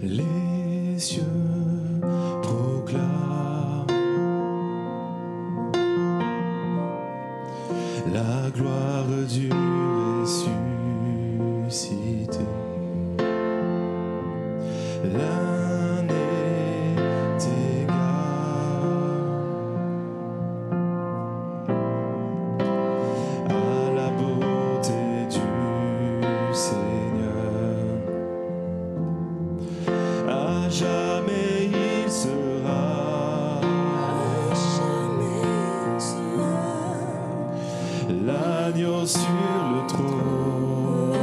Les cieux proclament la gloire du ressuscité. L'un est égal à la beauté du Seigneur. À jamais il sera. L'agneau sur le trône.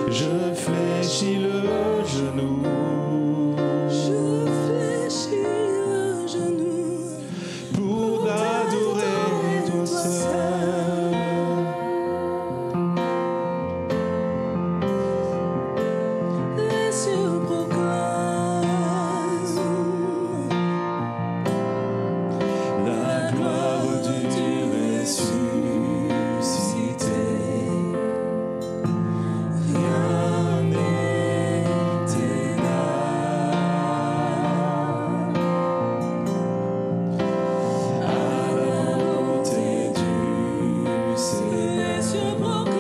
Je fléchis le genou. Pour t'adorer toi seul. Les cieux proclament La gloire du ressuscité. Rien n'est égal à la beauté du Seigneur. Les cieux proclament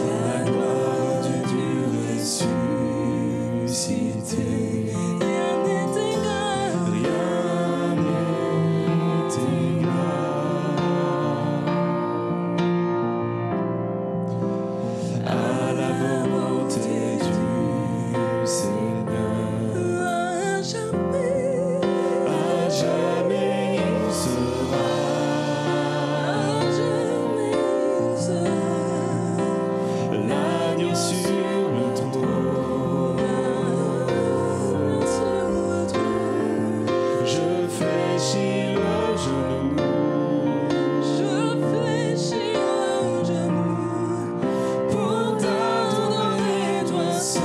La gloire du ressuscité. rien n'est égal Rien n'est égal à la beauté du Seigneur. à jamais. À jamais il sera. L'agneau sur le trône. Je fléchis le genou. Pour t'adorer toi seul.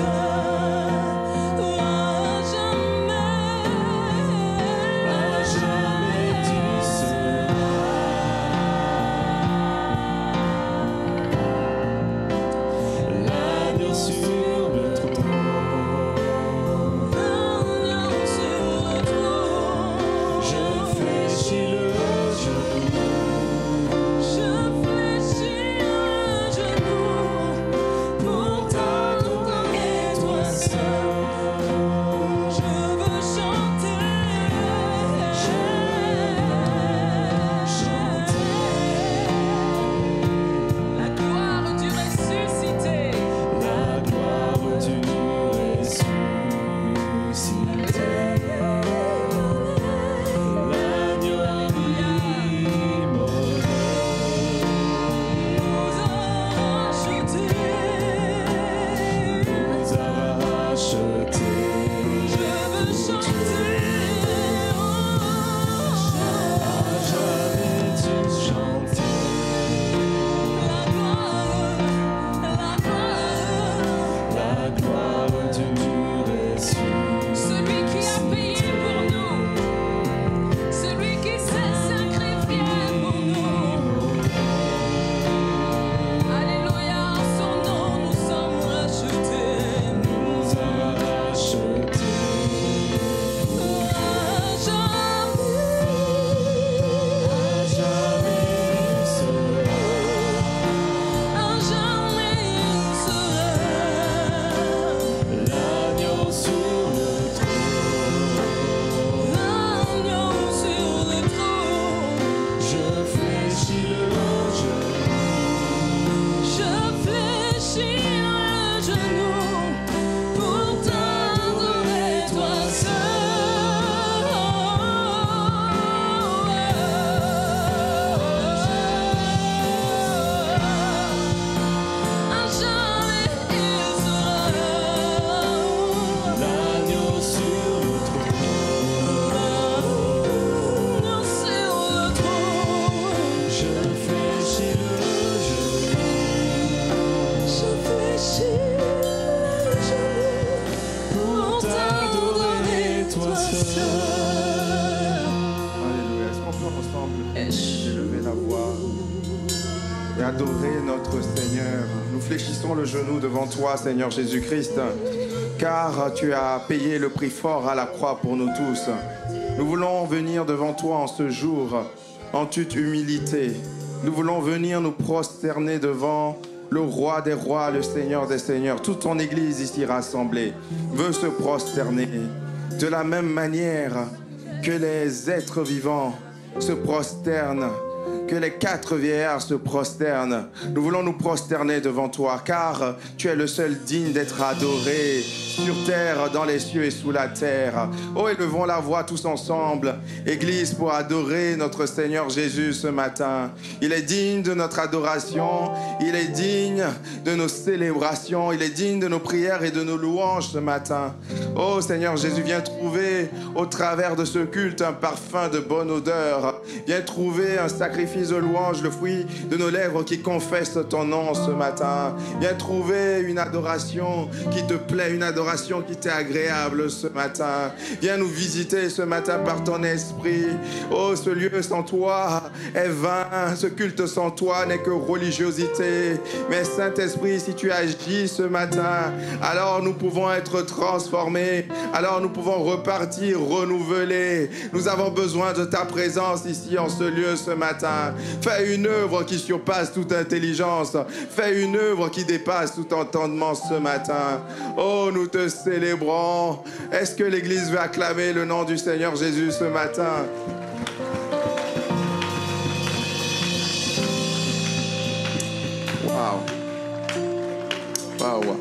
À jamais tu seras. L'agneau sur le trône. Je fléchis le genou. Pour t'adorer toi seul. La gloire du ressuscité. La gloire du ressuscité. L'agneau immolé. Nous a rachetés. À jamais tu chantais. La gloire du ressuscité. Celui qui a payé pour nous, celui qui s'est sacrifié pour nous. Alléluia, en son nom nous sommes rachetés. Nous a rachetés. À jamais il sera. L'agneau sur le trône. Je fléchis le genou. Pour t'adorer toi L'agneau sur le trône. Je fléchis le genou. Pour t'adorer toi seul. flèche. Élever la voix et adorer notre Seigneur. Nous fléchissons le genou devant toi, Seigneur Jésus-Christ, car tu as payé le prix fort à la croix pour nous tous. Nous voulons venir devant toi en ce jour, en toute humilité. Nous voulons venir nous prosterner devant le roi des rois, le Seigneur des seigneurs. Toute ton Église ici rassemblée veut se prosterner de la même manière que les êtres vivants se prosternent, que les 4 vieillards se prosternent. Nous voulons nous prosterner devant toi, car tu es le seul digne d'être adoré sur terre, dans les cieux et sous la terre. Oh, élevons la voix tous ensemble, Église, pour adorer notre Seigneur Jésus ce matin. Il est digne de notre adoration, il est digne de nos célébrations, il est digne de nos prières et de nos louanges ce matin. Oh Seigneur Jésus, viens trouver au travers de ce culte un parfum de bonne odeur. Viens trouver un sacrifice de louange, le fruit de nos lèvres qui confessent ton nom ce matin. Viens trouver une adoration qui te plaît, une adoration qui t'est agréable ce matin. Viens nous visiter ce matin par ton esprit. Oh, ce lieu sans toi est vain. Ce culte sans toi n'est que religiosité. Mais Saint-Esprit, si tu agis ce matin, alors nous pouvons être transformés. Alors nous pouvons repartir renouvelés. Nous avons besoin de ta présence ici en ce lieu ce matin. Fais une œuvre qui surpasse toute intelligence. Fais une œuvre qui dépasse tout entendement ce matin. Oh, nous te célébrons. Est-ce que l'Église veut acclamer le nom du Seigneur Jésus ce matin? Waouh. Waouh.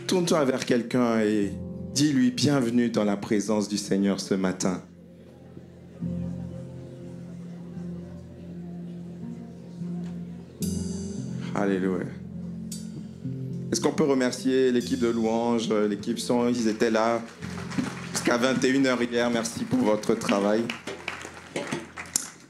Tourne-toi vers quelqu'un et dis-lui bienvenue dans la présence du Seigneur ce matin. Alléluia. Est-ce qu'on peut remercier l'équipe de louange, l'équipe son, ils étaient là jusqu'à 21h hier. Merci pour votre travail.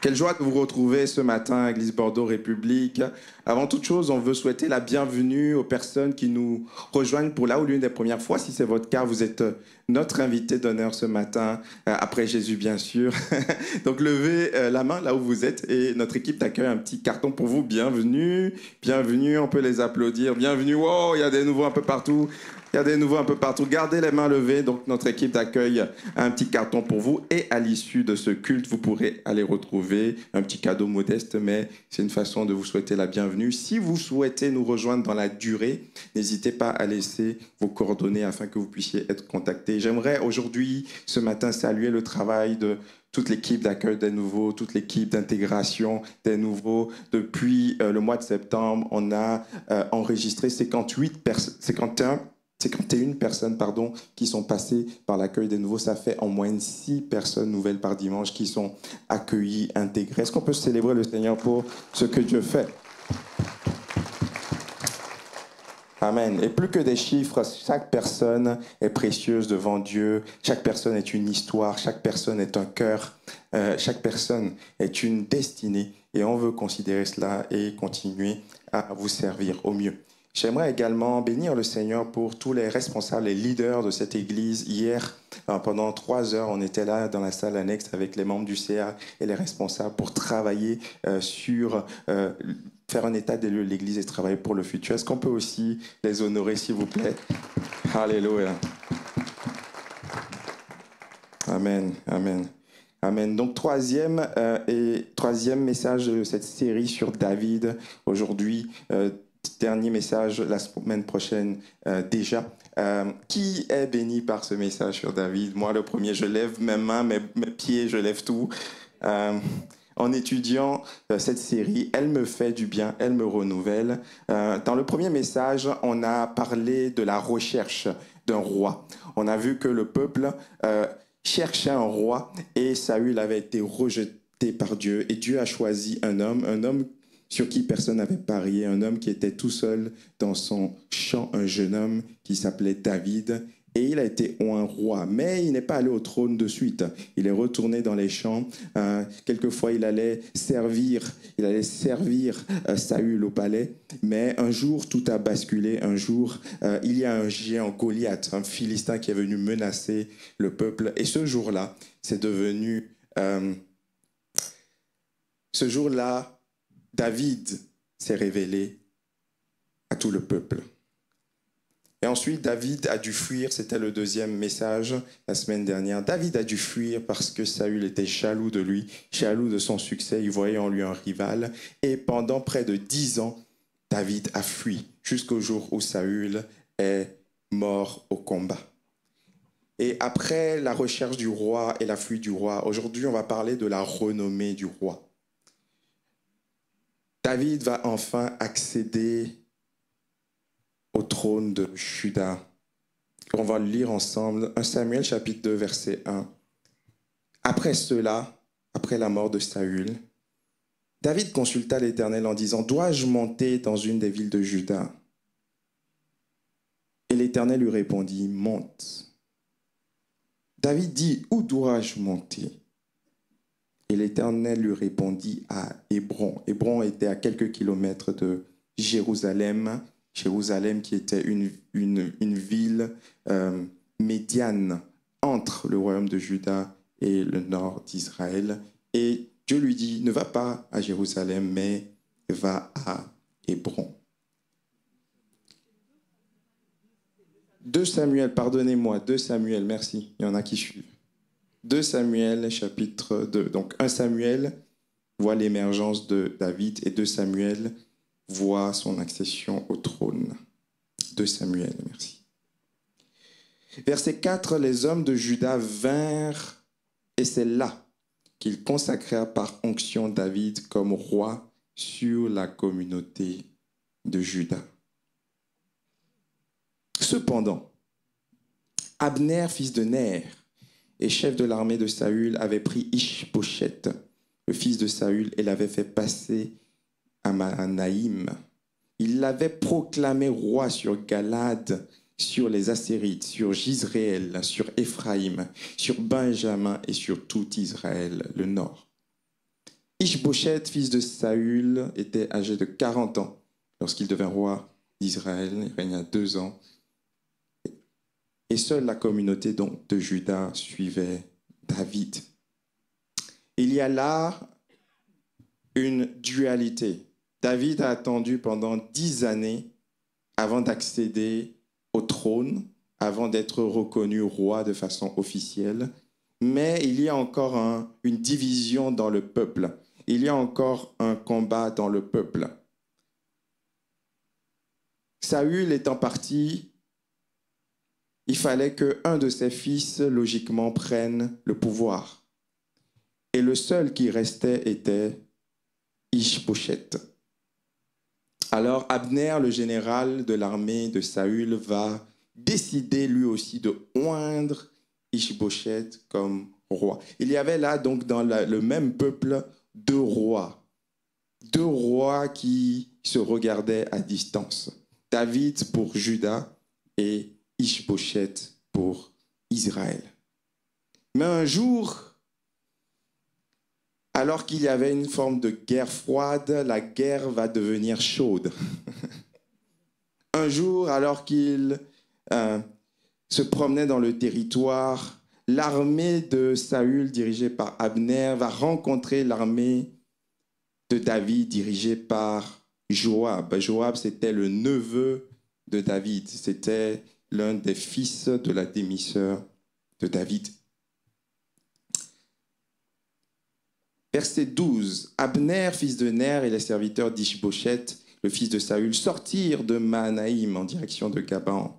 Quelle joie de vous retrouver ce matin à Église Bordeaux République. Avant toute chose, on veut souhaiter la bienvenue aux personnes qui nous rejoignent pour là ou l'une des premières fois. Si c'est votre cas, vous êtes notre invité d'honneur ce matin, après Jésus bien sûr. Donc levez la main là où vous êtes et notre équipe t'accueille un petit carton pour vous. Bienvenue, bienvenue, on peut les applaudir. Bienvenue, wow, il y a des nouveaux un peu partout. Il y a des nouveaux un peu partout. Gardez les mains levées. Donc, notre équipe d'accueil un petit carton pour vous. Et à l'issue de ce culte, vous pourrez aller retrouver un petit cadeau modeste, mais c'est une façon de vous souhaiter la bienvenue. Si vous souhaitez nous rejoindre dans la durée, n'hésitez pas à laisser vos coordonnées afin que vous puissiez être contactés. J'aimerais aujourd'hui, ce matin, saluer le travail de toute l'équipe d'accueil des nouveaux, toute l'équipe d'intégration des nouveaux. Depuis le mois de septembre, on a enregistré 51 personnes qui sont passées par l'accueil des nouveaux. Ça fait en moyenne 6 personnes nouvelles par dimanche qui sont accueillies, intégrées. Est-ce qu'on peut célébrer le Seigneur pour ce que Dieu fait? Amen. Et plus que des chiffres, chaque personne est précieuse devant Dieu. Chaque personne est une histoire. Chaque personne est un cœur. Chaque personne est une destinée. Et on veut considérer cela et continuer à vous servir au mieux. J'aimerais également bénir le Seigneur pour tous les responsables, les leaders de cette église. Hier, pendant 3 heures, on était là dans la salle annexe avec les membres du CA et les responsables pour travailler sur faire un état des lieux de l'église et travailler pour le futur. Est-ce qu'on peut aussi les honorer, s'il vous plaît? Alléluia. Amen, amen. Amen. Donc, troisième message de cette série sur David. Aujourd'hui, dernier message la semaine prochaine déjà. Qui est béni par ce message sur David? Moi, le premier, je lève mes mains, mes pieds, je lève tout. En étudiant cette série, elle me fait du bien, elle me renouvelle. Dans le premier message, on a parlé de la recherche d'un roi. On a vu que le peuple cherchait un roi et Saül avait été rejeté par Dieu. Et Dieu a choisi un homme sur qui personne n'avait parié, un homme qui était tout seul dans son champ, un jeune homme qui s'appelait David. Et il a été un roi, mais il n'est pas allé au trône de suite. Il est retourné dans les champs. Quelquefois, il allait servir Saül au palais. Mais un jour, tout a basculé. Un jour, il y a un géant, Goliath, un Philistin qui est venu menacer le peuple. Et ce jour-là, c'est devenu Ce jour-là, David s'est révélé à tout le peuple. Et ensuite, David a dû fuir, c'était le deuxième message la semaine dernière. David a dû fuir parce que Saül était jaloux de lui, jaloux de son succès, il voyait en lui un rival. Et pendant près de 10 ans, David a fui jusqu'au jour où Saül est mort au combat. Et après la recherche du roi et la fuite du roi, aujourd'hui on va parler de la renommée du roi. David va enfin accéder au trône de Juda. On va le lire ensemble, 1 Samuel chapitre 2 verset 1. Après cela, après la mort de Saül, David consulta l'Éternel en disant, « Dois-je monter dans une des villes de Juda ?» Et l'Éternel lui répondit, « Monte. » David dit, « Où dois-je monter ?» Et l'Éternel lui répondit, « À Hébron. » Hébron était à quelques kilomètres de Jérusalem, Jérusalem qui était une ville médiane entre le royaume de Juda et le nord d'Israël. Et Dieu lui dit, ne va pas à Jérusalem, mais va à Hébron. 2 Samuel, pardonnez-moi, 2 Samuel, merci, il y en a qui suivent. 2 Samuel, chapitre 2. Donc 1 Samuel voit l'émergence de David et 2 Samuel voit son accession au trône. 2 Samuel, merci. Verset 4, les hommes de Juda vinrent, et c'est là qu'ils consacrèrent par onction David comme roi sur la communauté de Juda. Cependant, Abner, fils de Ner, et chef de l'armée de Saül, avait pris Ish-Bosheth, le fils de Saül, et l'avait fait passer à Mahanaïm. Il l'avait proclamé roi sur Galad, sur les Assérites, sur Jizréel, sur Éphraïm, sur Benjamin et sur tout Israël, le nord. Ish-Bosheth, fils de Saül, était âgé de 40 ans lorsqu'il devint roi d'Israël. Il régna 2 ans. Et seule la communauté donc de Juda suivait David. Il y a là une dualité. David a attendu pendant 10 années avant d'accéder au trône, avant d'être reconnu roi de façon officielle. Mais il y a encore une division dans le peuple. Il y a encore un combat dans le peuple. Saül étant parti, il fallait qu'un de ses fils, logiquement, prenne le pouvoir. Et le seul qui restait était Ish-Bosheth. Alors Abner, le général de l'armée de Saül, va décider lui aussi de oindre Ish-Bosheth comme roi. Il y avait là donc dans le même peuple 2 rois. 2 rois qui se regardaient à distance. David pour Juda et Ish-Bosheth pour Israël. Mais un jour, alors qu'il y avait une forme de guerre froide, la guerre va devenir chaude. Un jour, alors qu'il se promenait dans le territoire, l'armée de Saül, dirigée par Abner, va rencontrer l'armée de David, dirigée par Joab. Joab, c'était le neveu de David. C'était l'un des fils de la demi-sœur de David. Verset 12. Abner, fils de Ner, et les serviteurs d'Ish-Bosheth, le fils de Saül, sortirent de Mahanaïm en direction de Gabaon.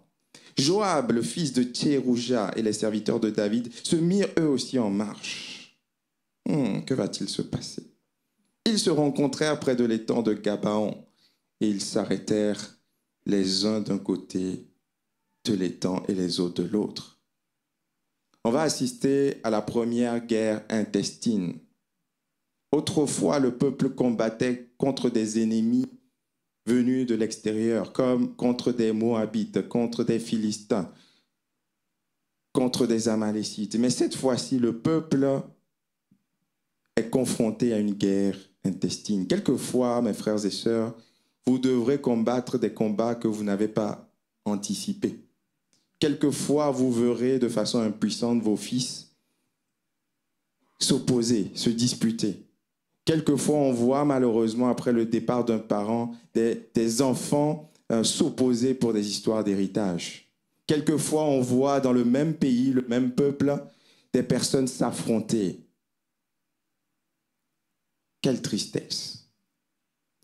Joab, le fils de Tsérouja, et les serviteurs de David se mirent eux aussi en marche. Que va-t-il se passer? Ils se rencontrèrent près de l'étang de Gabaon et ils s'arrêtèrent les uns d'un côté de l'étang et les autres de l'autre. On va assister à la première guerre intestine. Autrefois, le peuple combattait contre des ennemis venus de l'extérieur, comme contre des Moabites, contre des Philistins, contre des Amalécites. Mais cette fois-ci, le peuple est confronté à une guerre intestine. Quelquefois, mes frères et sœurs, vous devrez combattre des combats que vous n'avez pas anticipés. Quelquefois, vous verrez de façon impuissante vos fils s'opposer, se disputer. Quelquefois, on voit malheureusement, après le départ d'un parent, des enfants s'opposer pour des histoires d'héritage. Quelquefois, on voit dans le même pays, le même peuple, des personnes s'affronter. Quelle tristesse.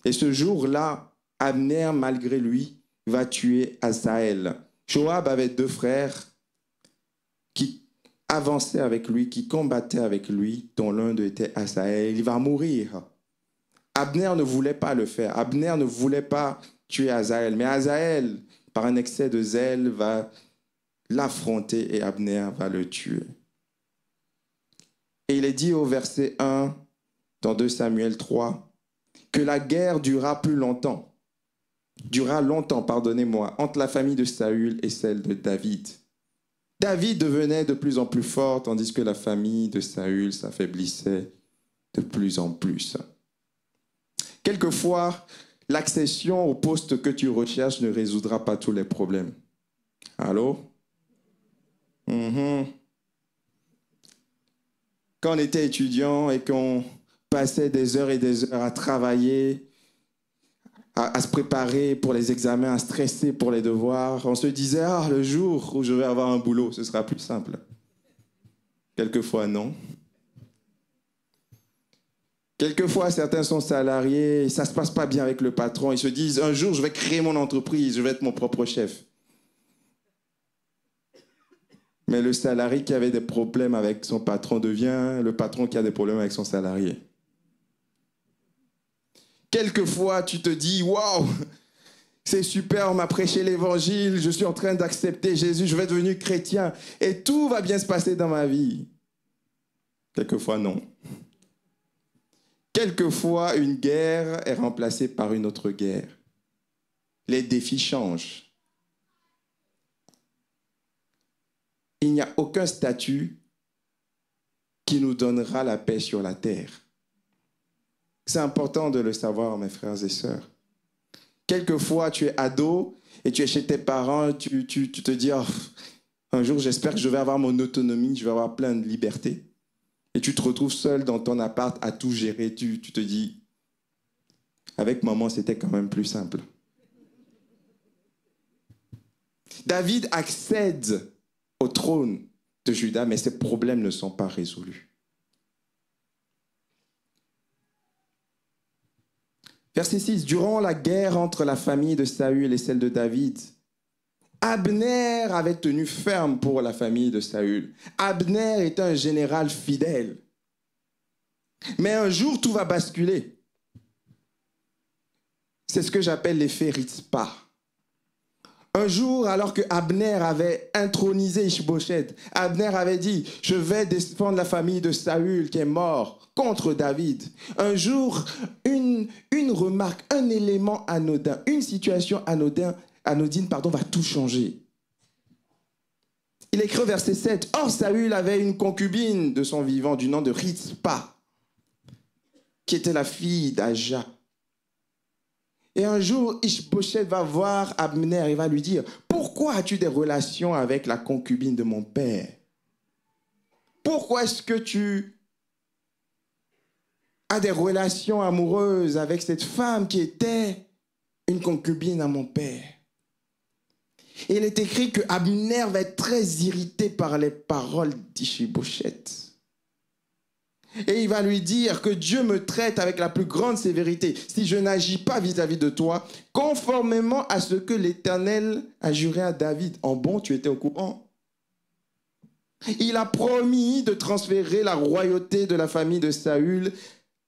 Et ce jour-là, Abner, malgré lui, va tuer Asaël. Joab avait 2 frères qui avançaient avec lui, qui combattaient avec lui, dont l'un d'eux était Asaël. Il va mourir. Abner ne voulait pas le faire. Abner ne voulait pas tuer Asaël. Mais Asaël, par un excès de zèle, va l'affronter et Abner va le tuer. Et il est dit au verset 1, dans 2 Samuel 3, que la guerre durera longtemps, entre la famille de Saül et celle de David. David devenait de plus en plus fort, tandis que la famille de Saül s'affaiblissait de plus en plus. Quelquefois, l'accession au poste que tu recherches ne résoudra pas tous les problèmes. Allô? Quand on était étudiant et qu'on passait des heures et des heures à travailler, à se préparer pour les examens, à stresser pour les devoirs, on se disait, le jour où je vais avoir un boulot, ce sera plus simple. Quelquefois, non. Quelquefois, certains sont salariés, ça ne se passe pas bien avec le patron. Ils se disent, un jour, je vais créer mon entreprise, je vais être mon propre chef. Mais le salarié qui avait des problèmes avec son patron devient le patron qui a des problèmes avec son salarié. Quelquefois, tu te dis, waouh, c'est super, on m'a prêché l'évangile, je suis en train d'accepter Jésus, je vais devenir chrétien et tout va bien se passer dans ma vie. Quelquefois, non. Quelquefois, une guerre est remplacée par une autre guerre. Les défis changent. Il n'y a aucun statut qui nous donnera la paix sur la terre. C'est important de le savoir, mes frères et sœurs. Quelquefois, tu es ado et tu es chez tes parents, tu te dis, un jour, j'espère que je vais avoir mon autonomie, je vais avoir plein de liberté. Et tu te retrouves seul dans ton appart à tout gérer. Tu te dis, avec maman, c'était quand même plus simple. David accède au trône de Juda, mais ses problèmes ne sont pas résolus. Verset 6, durant la guerre entre la famille de Saül et celle de David, Abner avait tenu ferme pour la famille de Saül. Abner était un général fidèle. Mais un jour, tout va basculer. C'est ce que j'appelle l'effet Ritzpah. Un jour, alors que Abner avait intronisé Ishbosheth, Abner avait dit, je vais défendre la famille de Saül qui est mort contre David. Un jour, une remarque, un élément anodin, une situation anodine, va tout changer. Il écrit au verset 7, « Or Saül avait une concubine de son vivant du nom de Ritzpah, qui était la fille d'Aja. Et un jour, Ishbosheth va voir Abner et va lui dire, « Pourquoi as-tu des relations avec la concubine de mon père? Pourquoi est-ce que tu as des relations amoureuses avec cette femme qui était une concubine à mon père? » Et il est écrit que Abner va être très irrité par les paroles d'Ishbosheth. Et il va lui dire que Dieu me traite avec la plus grande sévérité si je n'agis pas vis-à-vis de toi, conformément à ce que l'Éternel a juré à David. En bon, tu étais au courant. Il a promis de transférer la royauté de la famille de Saül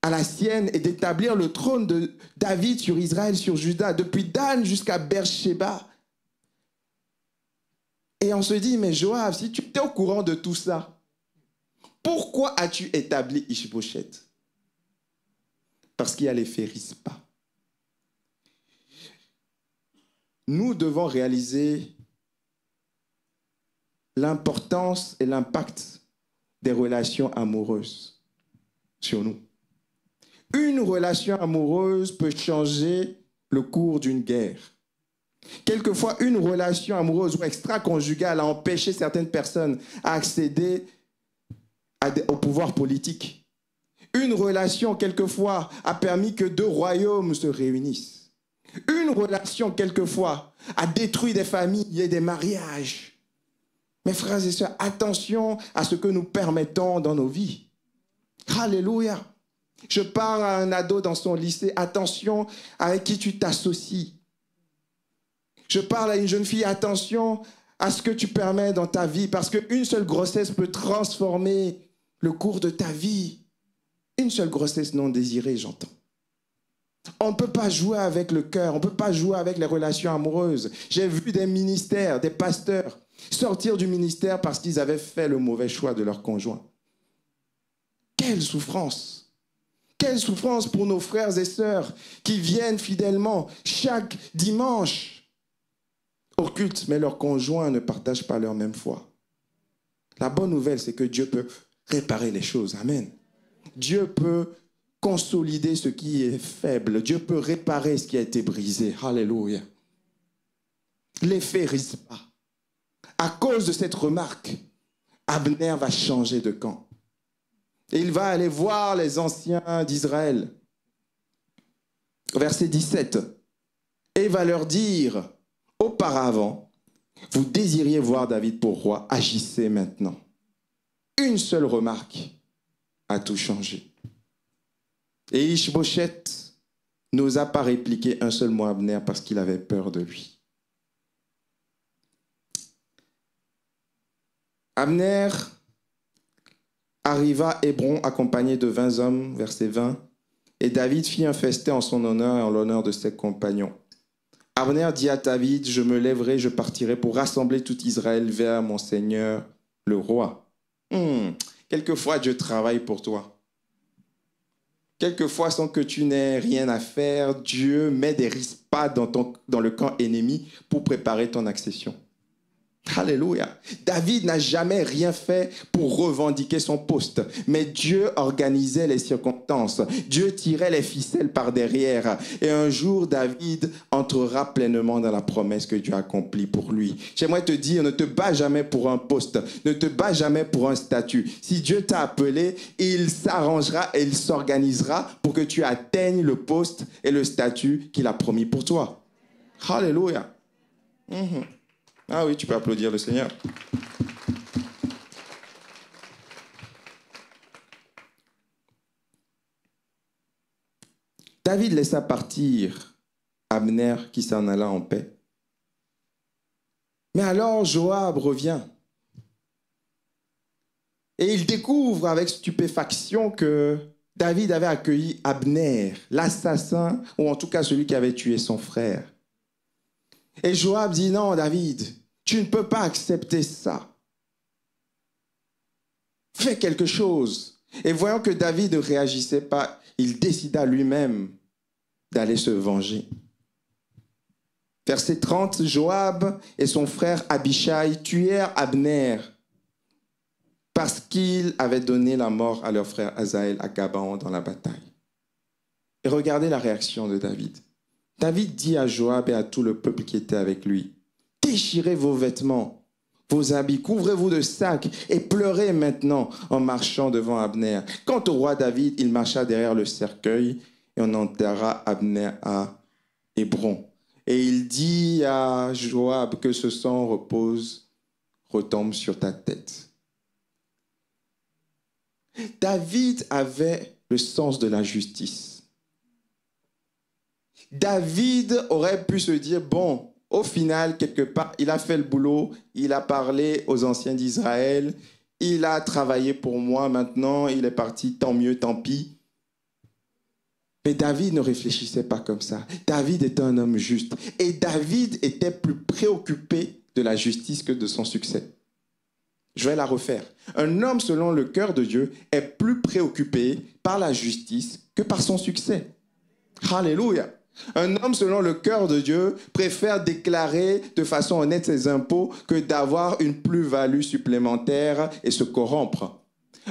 à la sienne et d'établir le trône de David sur Israël, sur Juda, depuis Dan jusqu'à Beersheba. Et on se dit, mais Joab, si tu étais au courant de tout ça, pourquoi as-tu établi Ishbosheth? Parce qu'il y a l'effet Ritzpah. Nous devons réaliser l'importance et l'impact des relations amoureuses sur nous. Une relation amoureuse peut changer le cours d'une guerre. Quelquefois, une relation amoureuse ou extra-conjugale a empêché certaines personnes à accéder au pouvoir politique. Une relation, quelquefois, a permis que deux royaumes se réunissent. Une relation, quelquefois, a détruit des familles et des mariages. Mes frères et sœurs, attention à ce que nous permettons dans nos vies. Alléluia. Je parle à un ado dans son lycée. Attention avec qui tu t'associes. Je parle à une jeune fille. Attention à ce que tu permets dans ta vie. Parce qu'une seule grossesse peut transformer le cours de ta vie. Une seule grossesse non désirée, j'entends. On ne peut pas jouer avec le cœur. On ne peut pas jouer avec les relations amoureuses. J'ai vu des ministères, des pasteurs sortir du ministère parce qu'ils avaient fait le mauvais choix de leur conjoint. Quelle souffrance! Quelle souffrance pour nos frères et sœurs qui viennent fidèlement chaque dimanche au culte, mais leurs conjoints ne partagent pas leur même foi. La bonne nouvelle, c'est que Dieu peut réparer les choses. Amen. Dieu peut consolider ce qui est faible. Dieu peut réparer ce qui a été brisé. Alléluia. L'effet risque pas. À cause de cette remarque, Abner va changer de camp. Et il va aller voir les anciens d'Israël. Verset 17. Et il va leur dire, auparavant, vous désiriez voir David pour roi, agissez maintenant. Une seule remarque a tout changé. Et Ish-Bosheth n'osa pas répliquer un seul mot à Abner parce qu'il avait peur de lui. Abner arriva à Hébron accompagné de 20 hommes, verset 20, et David fit un festin en son honneur et en l'honneur de ses compagnons. Abner dit à David, je me lèverai, je partirai pour rassembler tout Israël vers mon Seigneur, le roi. Quelquefois, Dieu travaille pour toi. Quelquefois, sans que tu n'aies rien à faire, Dieu met des rispades dans le camp ennemi pour préparer ton accession. Alléluia. David n'a jamais rien fait pour revendiquer son poste, mais Dieu organisait les circonstances. Dieu tirait les ficelles par derrière. Et un jour, David entrera pleinement dans la promesse que Dieu accomplit pour lui. J'aimerais te dire, ne te bats jamais pour un poste, ne te bats jamais pour un statut. Si Dieu t'a appelé, il s'arrangera et il s'organisera pour que tu atteignes le poste et le statut qu'il a promis pour toi. Alléluia. Ah oui, tu peux applaudir le Seigneur. David laissa partir Abner qui s'en alla en paix. Mais alors Joab revient. Et il découvre avec stupéfaction que David avait accueilli Abner, l'assassin, ou en tout cas celui qui avait tué son frère. Et Joab dit, non, David, tu ne peux pas accepter ça. Fais quelque chose. Et voyant que David ne réagissait pas, il décida lui-même d'aller se venger. Verset 30, Joab et son frère Abishai tuèrent Abner parce qu'il avait donné la mort à leur frère Asaël à Gabaon dans la bataille. Et regardez la réaction de David. David dit à Joab et à tout le peuple qui était avec lui, « Déchirez vos vêtements, vos habits, couvrez-vous de sacs et pleurez maintenant en marchant devant Abner. » Quant au roi David, il marcha derrière le cercueil et on enterra Abner à Hébron. Et il dit à Joab que ce sang retombe sur ta tête. David avait le sens de la justice. David aurait pu se dire, bon, au final, quelque part, il a fait le boulot, il a parlé aux anciens d'Israël, il a travaillé pour moi, maintenant, il est parti, tant mieux, tant pis. Mais David ne réfléchissait pas comme ça. David était un homme juste. Et David était plus préoccupé de la justice que de son succès. Je vais la refaire. Un homme selon le cœur de Dieu est plus préoccupé par la justice que par son succès. Alléluia. Un homme selon le cœur de Dieu préfère déclarer de façon honnête ses impôts que d'avoir une plus-value supplémentaire et se corrompre.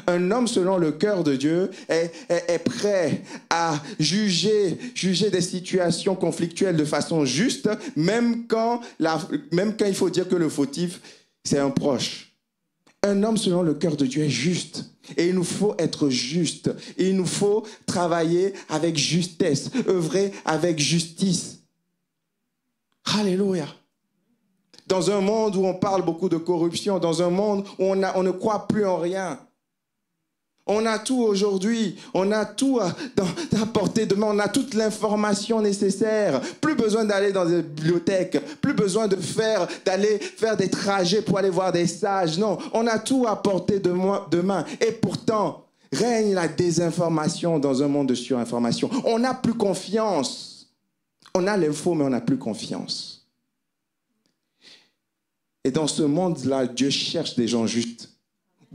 Un homme selon le cœur de Dieu est prêt à juger des situations conflictuelles de façon juste, même quand il faut dire que le fautif, c'est un proche. Un homme selon le cœur de Dieu est juste. Et Et il nous faut être juste. Et il nous faut travailler avec justesse, œuvrer avec justice. Alléluia. Dans un monde où on parle beaucoup de corruption, dans un monde où on ne croit plus en rien. On a tout aujourd'hui, on a tout à portée de main, on a toute l'information nécessaire. Plus besoin d'aller dans des bibliothèques, plus besoin d'aller faire des trajets pour aller voir des sages. Non, on a tout à portée de main. Et pourtant, règne la désinformation dans un monde de surinformation. On n'a plus confiance. On a l'info, mais on n'a plus confiance. Et dans ce monde-là, Dieu cherche des gens justes.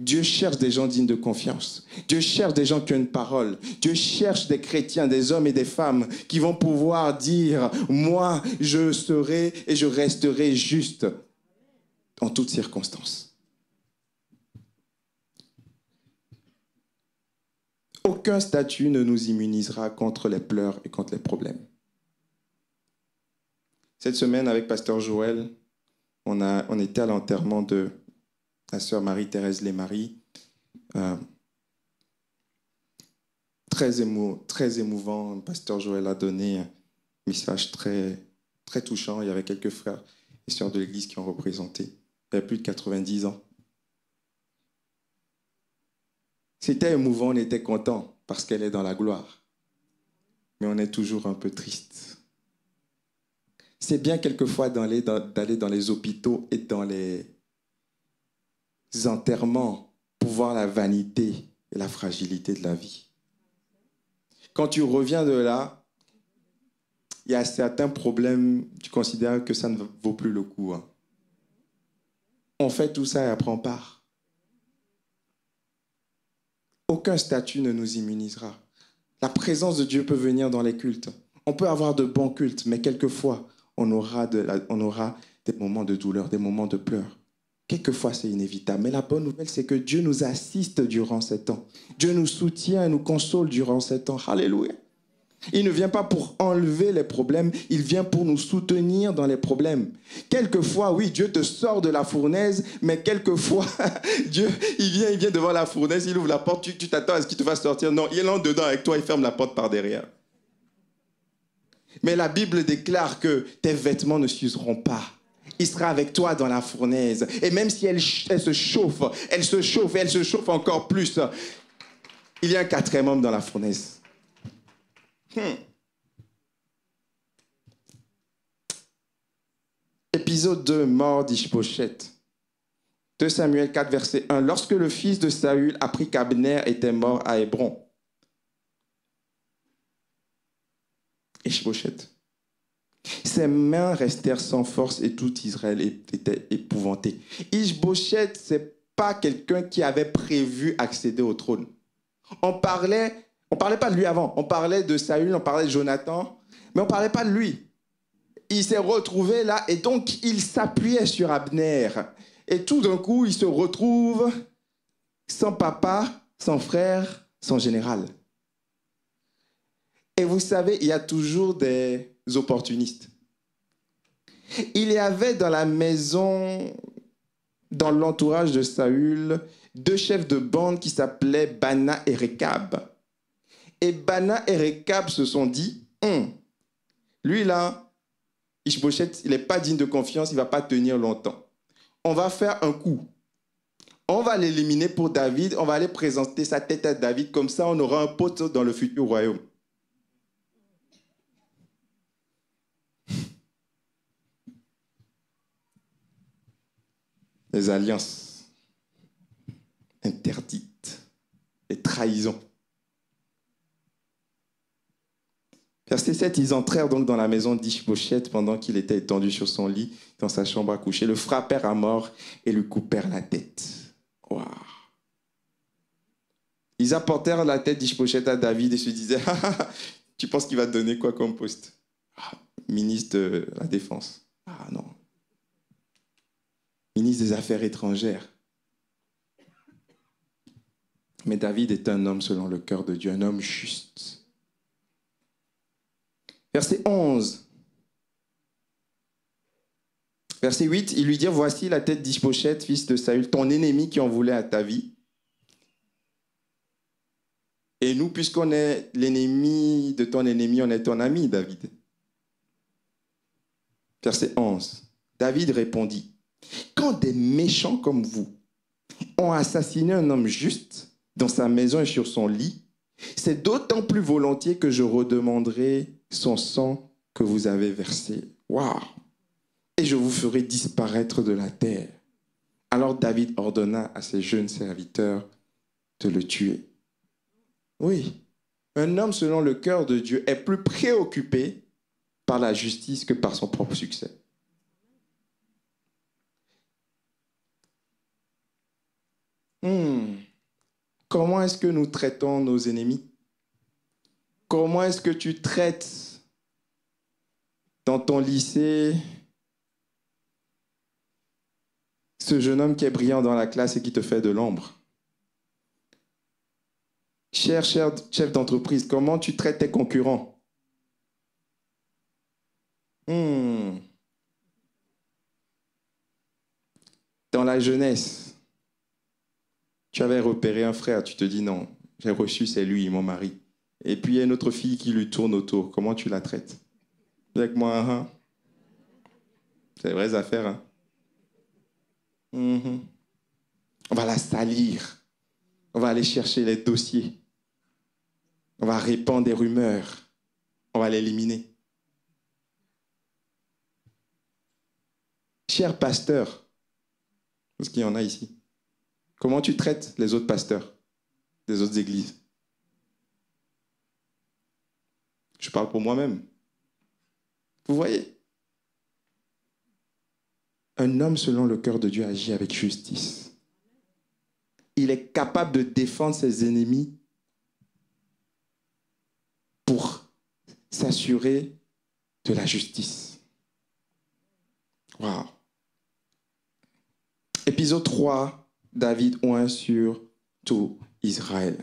Dieu cherche des gens dignes de confiance. Dieu cherche des gens qui ont une parole. Dieu cherche des chrétiens, des hommes et des femmes qui vont pouvoir dire « Moi, je serai et je resterai juste en toutes circonstances. » Aucun statut ne nous immunisera contre les pleurs et contre les problèmes. Cette semaine, avec Pasteur Joël, on était à l'enterrement de la sœur Marie-Thérèse Lémarie. Très émouvant. Pasteur Joël a donné un message très, très touchant. Il y avait quelques frères et sœurs de l'Église qui ont représenté. Il y a plus de 90 ans. C'était émouvant, on était content parce qu'elle est dans la gloire. Mais on est toujours un peu triste. C'est bien quelquefois d'aller dans les hôpitaux et dans les enterrements pour voir la vanité et la fragilité de la vie. Quand tu reviens de là, il y a certains problèmes, tu considères que ça ne vaut plus le coup. Hein. On fait tout ça et après on part. Aucun statut ne nous immunisera. La présence de Dieu peut venir dans les cultes. On peut avoir de bons cultes, mais quelquefois, on aura des moments de douleur, des moments de pleurs. Quelquefois, c'est inévitable. Mais la bonne nouvelle, c'est que Dieu nous assiste durant ces temps. Dieu nous soutient et nous console durant ces temps. Alléluia. Il ne vient pas pour enlever les problèmes, il vient pour nous soutenir dans les problèmes. Quelquefois, oui, Dieu te sort de la fournaise, mais quelquefois, Dieu, il vient devant la fournaise, il ouvre la porte, tu t'attends à ce qu'il te fasse sortir. Non, il entre dedans avec toi, il ferme la porte par derrière. Mais la Bible déclare que tes vêtements ne s'useront pas. Il sera avec toi dans la fournaise. Et même si elle se chauffe encore plus. Il y a un quatrième homme dans la fournaise. Épisode 2, mort d'Ish-Bosheth. 2 Samuel 4, verset 1. Lorsque le fils de Saül apprit qu'Abner était mort à Hébron. Ish-Bosheth. Ses mains restèrent sans force et tout Israël était épouvanté. Ish-Bosheth, ce n'est pas quelqu'un qui avait prévu accéder au trône. On parlait pas de lui avant. On parlait de Saül, on parlait de Jonathan, mais on ne parlait pas de lui. Il s'est retrouvé là et donc il s'appuyait sur Abner. Et tout d'un coup, il se retrouve sans papa, sans frère, sans général. Et vous savez, il y a toujours des opportunistes. Il y avait dans la maison, dans l'entourage de Saül, 2 chefs de bande qui s'appelaient Bana et Rekab. Et Bana et Rekab se sont dit, lui là, Ish-Bosheth, il n'est pas digne de confiance, il ne va pas tenir longtemps. On va faire un coup. On va l'éliminer pour David, on va aller présenter sa tête à David, comme ça on aura un pote dans le futur royaume. Les alliances interdites, les trahisons. Verset 7, ils entrèrent donc dans la maison d'Ish-Bosheth pendant qu'il était étendu sur son lit, dans sa chambre à coucher, le frappèrent à mort et lui coupèrent la tête. Wow. Ils apportèrent la tête d'Ish-Bosheth à David et se disaient, tu penses qu'il va te donner quoi comme poste? Ministre de la Défense. Non. Ministre des Affaires étrangères. Mais David est un homme selon le cœur de Dieu, un homme juste. Verset 11. Verset 8, ils lui dirent, voici la tête d'Ish-Bosheth, fils de Saül, ton ennemi qui en voulait à ta vie. Et nous, puisqu'on est l'ennemi de ton ennemi, on est ton ami, David. Verset 11. David répondit, « Quand des méchants comme vous ont assassiné un homme juste dans sa maison et sur son lit, c'est d'autant plus volontiers que je redemanderai son sang que vous avez versé. Waouh! Et je vous ferai disparaître de la terre. » Alors David ordonna à ses jeunes serviteurs de le tuer. Oui, un homme selon le cœur de Dieu est plus préoccupé par la justice que par son propre succès. Comment est-ce que nous traitons nos ennemis? Comment est-ce que tu traites dans ton lycée ce jeune homme qui est brillant dans la classe et qui te fait de l'ombre? Cher chef d'entreprise, comment tu traites tes concurrents? Dans la jeunesse, tu avais repéré un frère, tu te dis non, j'ai reçu, c'est lui, mon mari. Et puis il y a une autre fille qui lui tourne autour. Comment tu la traites? Avec moi, hein? C'est des vraies affaires, hein? On va la salir. On va aller chercher les dossiers. On va répandre des rumeurs. On va l'éliminer. Cher pasteur, parce qu'il y en a ici, comment tu traites les autres pasteurs des autres églises? Je parle pour moi-même. Vous voyez? Un homme selon le cœur de Dieu agit avec justice. Il est capable de défendre ses ennemis pour s'assurer de la justice. Wow. Épisode 3, David oint sur tout Israël.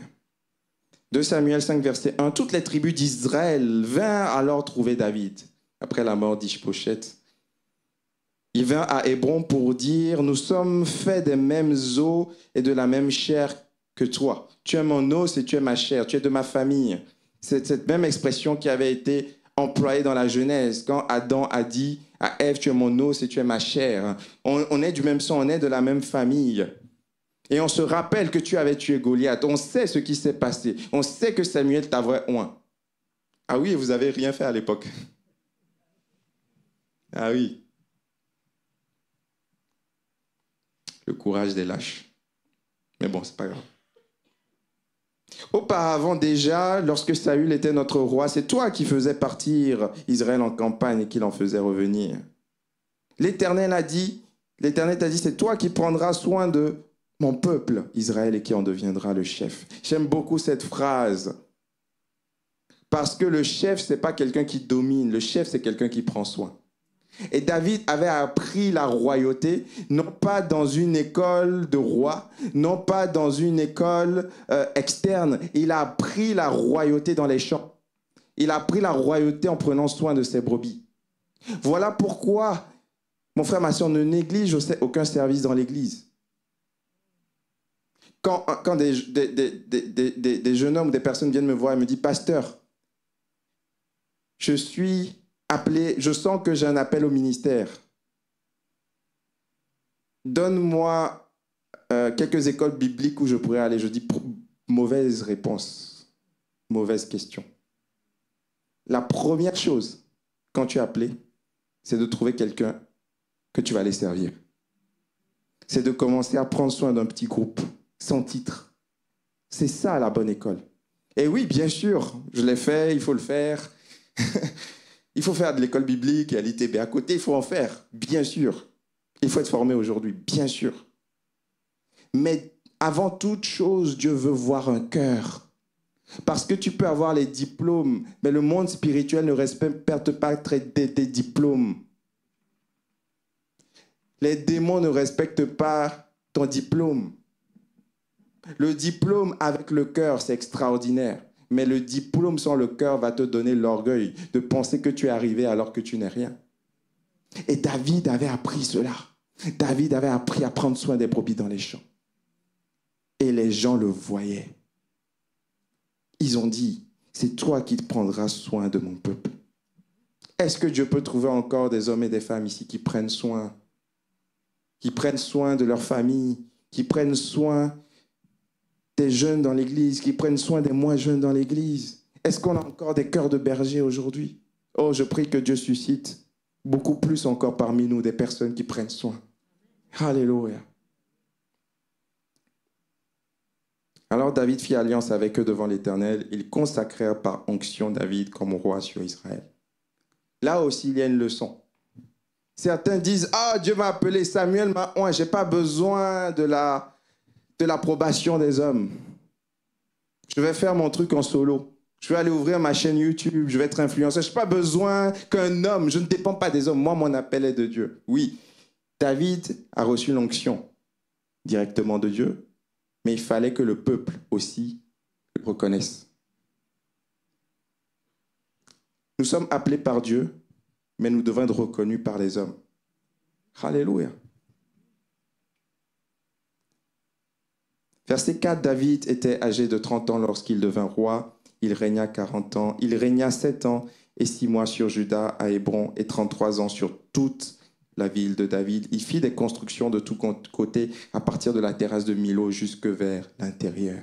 2 Samuel 5, verset 1. Toutes les tribus d'Israël vinrent alors trouver David, après la mort d'Ish-Bosheth. Il vint à Hébron pour dire, « Nous sommes faits des mêmes os et de la même chair que toi. Tu es mon os et tu es ma chair, tu es de ma famille. » C'est cette même expression qui avait été employée dans la Genèse, quand Adam a dit à Ève, « Tu es mon os et tu es ma chair. » On est du même sang, on est de la même famille. Et on se rappelle que tu avais tué Goliath. On sait ce qui s'est passé. On sait que Samuel t'avait oint. Ah oui, vous n'avez rien fait à l'époque. Ah oui. Le courage des lâches. Mais bon, c'est pas grave. Auparavant déjà, lorsque Saül était notre roi, c'est toi qui faisais partir Israël en campagne et qui l'en faisait revenir. L'Éternel t'a dit, c'est toi qui prendras soin de mon peuple, Israël, et qui en deviendra le chef. J'aime beaucoup cette phrase. Parce que le chef, ce n'est pas quelqu'un qui domine. Le chef, c'est quelqu'un qui prend soin. Et David avait appris la royauté, non pas dans une école de roi, non pas dans une école externe. Il a appris la royauté dans les champs. Il a appris la royauté en prenant soin de ses brebis. Voilà pourquoi, mon frère, ma soeur, ne néglige aucun service dans l'église. Quand des jeunes hommes ou des personnes viennent me voir et me disent « Pasteur, je suis appelé, je sens que j'ai un appel au ministère. Donne-moi quelques écoles bibliques où je pourrais aller. » Je dis « Mauvaise réponse, mauvaise question. » La première chose, quand tu es appelé, c'est de trouver quelqu'un que tu vas aller servir. C'est de commencer à prendre soin d'un petit groupe, sans titre. C'est ça la bonne école. Et oui, bien sûr, je l'ai fait, il faut le faire. Il faut faire de l'école biblique et à l'ITB à côté, il faut en faire, bien sûr. Il faut être formé aujourd'hui, bien sûr. Mais avant toute chose, Dieu veut voir un cœur. Parce que tu peux avoir les diplômes, mais le monde spirituel ne respecte pas des diplômes. Les démons ne respectent pas ton diplôme. Le diplôme avec le cœur, c'est extraordinaire. Mais le diplôme sans le cœur va te donner l'orgueil de penser que tu es arrivé alors que tu n'es rien. Et David avait appris cela. David avait appris à prendre soin des brebis dans les champs. Et les gens le voyaient. Ils ont dit, c'est toi qui prendras soin de mon peuple. Est-ce que Dieu peut trouver encore des hommes et des femmes ici qui prennent soin de leur famille, qui prennent soin des jeunes dans l'église, qui prennent soin des moins jeunes dans l'église? Est-ce qu'on a encore des cœurs de berger aujourd'hui? Oh, je prie que Dieu suscite beaucoup plus encore parmi nous des personnes qui prennent soin. Alléluia. Alors David fit alliance avec eux devant l'Éternel. Ils consacrèrent par onction David comme roi sur Israël. Là aussi, il y a une leçon. Certains disent, ah, Dieu m'a appelé, Samuel m'a oint, je n'ai pas besoin de l'approbation des hommes. Je vais faire mon truc en solo. Je vais aller ouvrir ma chaîne YouTube, je vais être influenceur. Je n'ai pas besoin qu'un homme, je ne dépends pas des hommes. Moi, mon appel est de Dieu. Oui, David a reçu l'onction directement de Dieu, mais il fallait que le peuple aussi le reconnaisse. Nous sommes appelés par Dieu, mais nous devons être reconnus par les hommes. Alléluia. Verset 4, David était âgé de 30 ans lorsqu'il devint roi. Il régna 40 ans. Il régna 7 ans et 6 mois sur Juda, à Hébron, et 33 ans sur toute la ville de David. Il fit des constructions de tous côtés, à partir de la terrasse de Milo jusque vers l'intérieur.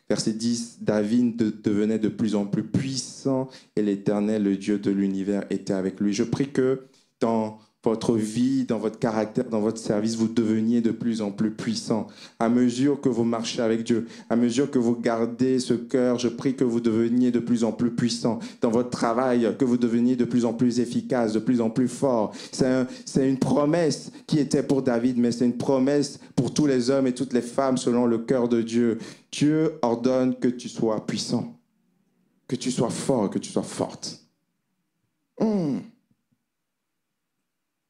Verset 10, David devenait de plus en plus puissant et l'Éternel, le Dieu de l'univers, était avec lui. Je prie que dans votre vie, dans votre caractère, dans votre service, vous deveniez de plus en plus puissant. À mesure que vous marchez avec Dieu, à mesure que vous gardez ce cœur, je prie que vous deveniez de plus en plus puissant. Dans votre travail, que vous deveniez de plus en plus efficace, de plus en plus fort. C'est une promesse qui était pour David, mais c'est une promesse pour tous les hommes et toutes les femmes selon le cœur de Dieu. Dieu ordonne que tu sois puissant, que tu sois fort, que tu sois forte.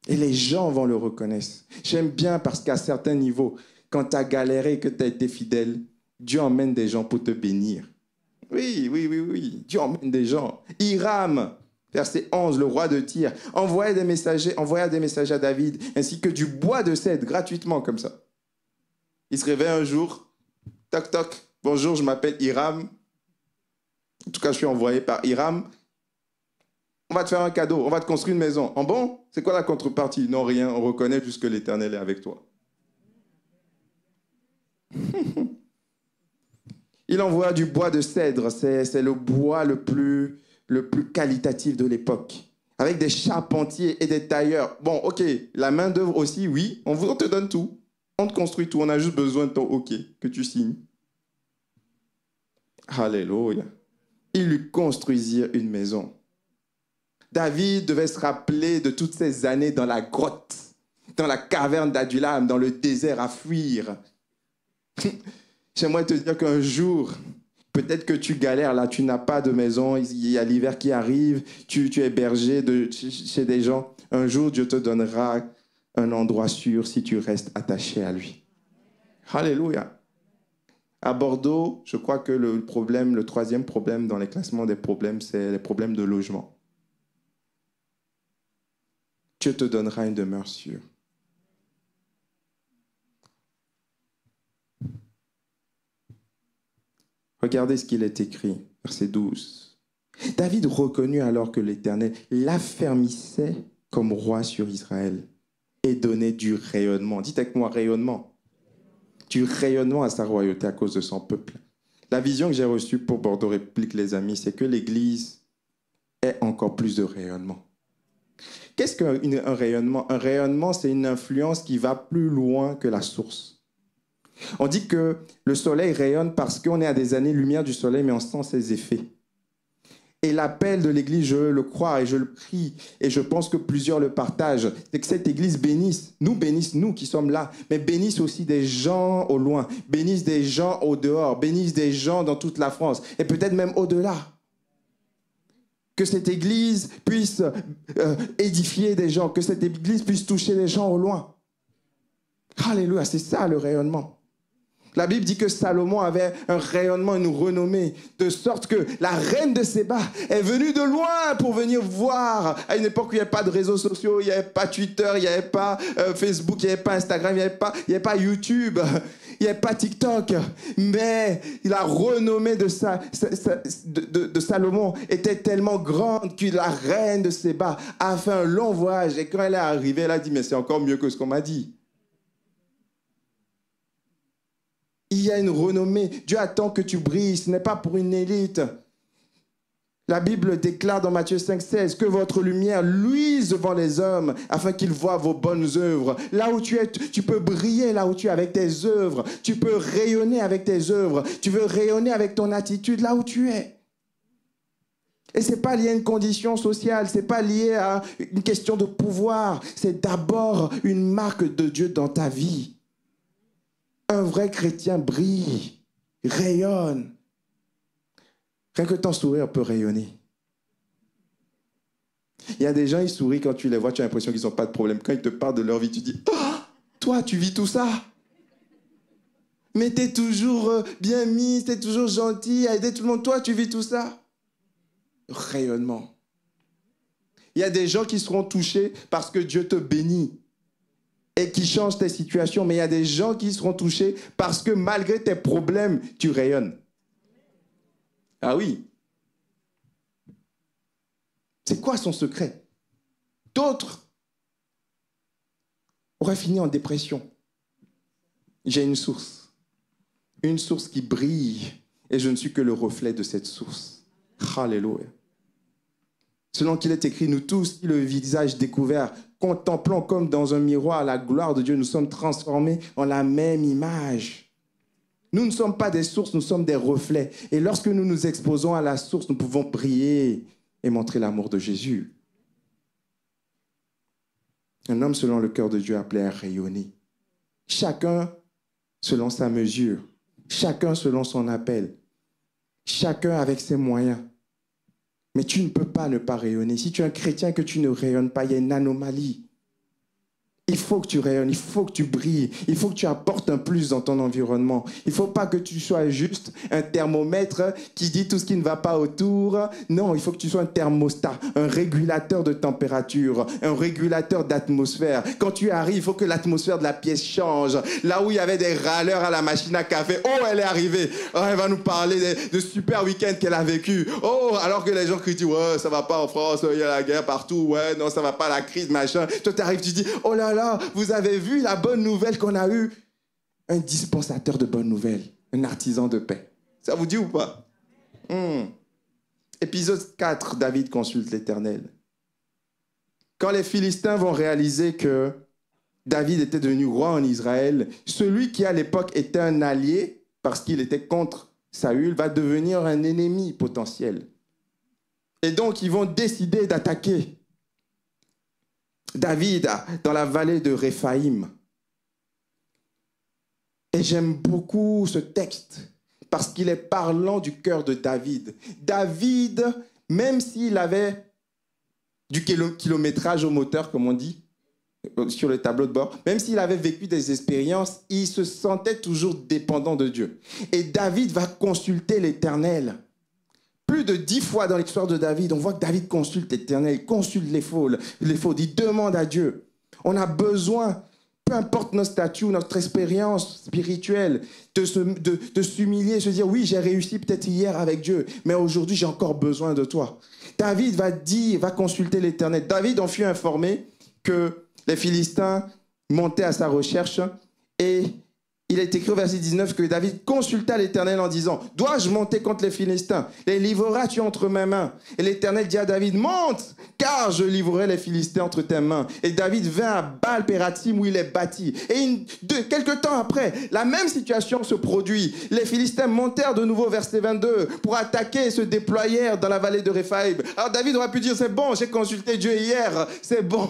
Et les gens vont le reconnaître. J'aime bien parce qu'à certains niveaux, quand tu as galéré et que tu as été fidèle, Dieu emmène des gens pour te bénir. Oui. Dieu emmène des gens. Hiram, verset 11, le roi de Tyr, envoya des messagers à David, ainsi que du bois de cèdre, gratuitement comme ça. Il se réveille un jour, toc toc, bonjour, je m'appelle Hiram. En tout cas, je suis envoyé par Hiram. On va te faire un cadeau, on va te construire une maison. En bon, c'est quoi la contrepartie? Non, rien, on reconnaît juste que l'Éternel est avec toi. Il envoie du bois de cèdre, c'est le bois le plus qualitatif de l'époque. Avec des charpentiers et des tailleurs. Bon, ok, la main d'œuvre aussi, oui, on te donne tout. On te construit tout, on a juste besoin de ton ok, que tu signes. Alléluia. Ils lui construisirent une maison. David devait se rappeler de toutes ces années dans la grotte, dans la caverne d'Adullam, dans le désert à fuir. J'aimerais te dire qu'un jour, peut-être que tu galères là, tu n'as pas de maison, il y a l'hiver qui arrive, tu es hébergé chez des gens. Un jour, Dieu te donnera un endroit sûr si tu restes attaché à lui. Alléluia. À Bordeaux, je crois que le troisième problème dans les classements des problèmes, c'est les problèmes de logement. Dieu te donnera une demeure sûre. Regardez ce qu'il est écrit, verset 12. David reconnut alors que l'Éternel l'affermissait comme roi sur Israël et donnait du rayonnement. Dites avec moi rayonnement. Du rayonnement à sa royauté à cause de son peuple. La vision que j'ai reçue pour Bordeaux République, les amis, c'est que l'Église ait encore plus de rayonnement. Qu'est-ce qu'un rayonnement? Un rayonnement, c'est une influence qui va plus loin que la source. On dit que le soleil rayonne parce qu'on est à des années-lumière du soleil, mais on sent ses effets. Et l'appel de l'Église, je le crois et je le prie, et je pense que plusieurs le partagent, c'est que cette Église bénisse nous qui sommes là, mais bénisse aussi des gens au loin, bénisse des gens au dehors, bénisse des gens dans toute la France, et peut-être même au-delà. Que cette Église puisse édifier des gens, que cette Église puisse toucher les gens au loin. Alléluia, c'est ça le rayonnement. La Bible dit que Salomon avait un rayonnement, une renommée, de sorte que la reine de Séba est venue de loin pour venir voir. À une époque où il n'y avait pas de réseaux sociaux, il n'y avait pas Twitter, il n'y avait pas Facebook, il n'y avait pas Instagram, il n'y avait pas YouTube. Il n'y avait pas TikTok, mais la renommée de Salomon était tellement grande que la reine de Séba a fait un long voyage. Et quand elle est arrivée, elle a dit, mais c'est encore mieux que ce qu'on m'a dit. Il y a une renommée. Dieu attend que tu brilles. Ce n'est pas pour une élite. La Bible déclare dans Matthieu 5,16 que votre lumière luise devant les hommes afin qu'ils voient vos bonnes œuvres. Là où tu es, tu peux briller là où tu es avec tes œuvres. Tu peux rayonner avec tes œuvres. Tu veux rayonner avec ton attitude là où tu es. Et ce n'est pas lié à une condition sociale. Ce n'est pas lié à une question de pouvoir. C'est d'abord une marque de Dieu dans ta vie. Un vrai chrétien brille, rayonne. Rien que ton sourire peut rayonner. Il y a des gens, ils sourient quand tu les vois, tu as l'impression qu'ils n'ont pas de problème. Quand ils te parlent de leur vie, tu dis « Oh, toi, tu vis tout ça !» Mais tu es toujours bien mis, tu es toujours gentil, à aider tout le monde. Toi, tu vis tout ça. Rayonnement. Il y a des gens qui seront touchés parce que Dieu te bénit et qui changent tes situations. Mais il y a des gens qui seront touchés parce que malgré tes problèmes, tu rayonnes. Ah oui. C'est quoi son secret? D'autres auraient fini en dépression. J'ai une source qui brille et je ne suis que le reflet de cette source. Alléluia. Selon qu'il est écrit, nous tous, le visage découvert, contemplons comme dans un miroir la gloire de Dieu, nous sommes transformés en la même image. Nous ne sommes pas des sources, nous sommes des reflets. Et lorsque nous nous exposons à la source, nous pouvons briller et montrer l'amour de Jésus. Un homme selon le cœur de Dieu appelé à rayonner. Chacun selon sa mesure. Chacun selon son appel. Chacun avec ses moyens. Mais tu ne peux pas ne pas rayonner. Si tu es un chrétien que tu ne rayonnes pas, il y a une anomalie. Il faut que tu rayonnes, il faut que tu brilles, il faut que tu apportes un plus dans ton environnement. Il ne faut pas que tu sois juste un thermomètre qui dit tout ce qui ne va pas autour. Non, il faut que tu sois un thermostat, un régulateur de température, un régulateur d'atmosphère. Quand tu arrives, il faut que l'atmosphère de la pièce change. Là où il y avait des râleurs à la machine à café, oh, elle est arrivée. Oh, elle va nous parler de super week-end qu'elle a vécu. Oh, alors que les gens critiquent, ouais, ça va pas en France, il y a la guerre partout, ouais, non, ça va pas, la crise, machin. Toi, tu arrives, tu dis, oh là là, vous avez vu la bonne nouvelle qu'on a eue? Un dispensateur de bonnes nouvelles, un artisan de paix. Ça vous dit ou pas? Épisode 4, David consulte l'Éternel. Quand les Philistins vont réaliser que David était devenu roi en Israël, celui qui à l'époque était un allié, parce qu'il était contre Saül, va devenir un ennemi potentiel. Et donc, ils vont décider d'attaquer David dans la vallée de Réphaïm. Et j'aime beaucoup ce texte parce qu'il est parlant du cœur de David. David, même s'il avait du kilométrage au moteur, comme on dit, sur le tableau de bord, même s'il avait vécu des expériences, il se sentait toujours dépendant de Dieu. Et David va consulter l'Éternel. Plus de 10 fois dans l'histoire de David, on voit que David consulte l'Éternel, il consulte les faux, il demande à Dieu. On a besoin, peu importe notre statut ou notre expérience spirituelle, de s'humilier, se dire, oui, j'ai réussi peut-être hier avec Dieu, mais aujourd'hui, j'ai encore besoin de toi. David va consulter l'Éternel. David en fut informé que les Philistins montaient à sa recherche et il est écrit au verset 19 que David consulta l'Éternel en disant « Dois-je monter contre les Philistins? Les livreras-tu entre mes mains ?» Et l'Éternel dit à David « Monte, car je livrerai les Philistins entre tes mains. » Et David vint à Baal-Pératim où il est bâti. Et quelque temps après, la même situation se produit. Les Philistins montèrent de nouveau, verset 22, pour attaquer et se déployèrent dans la vallée de Réphaïm. Alors David aurait pu dire « C'est bon, j'ai consulté Dieu hier, c'est bon,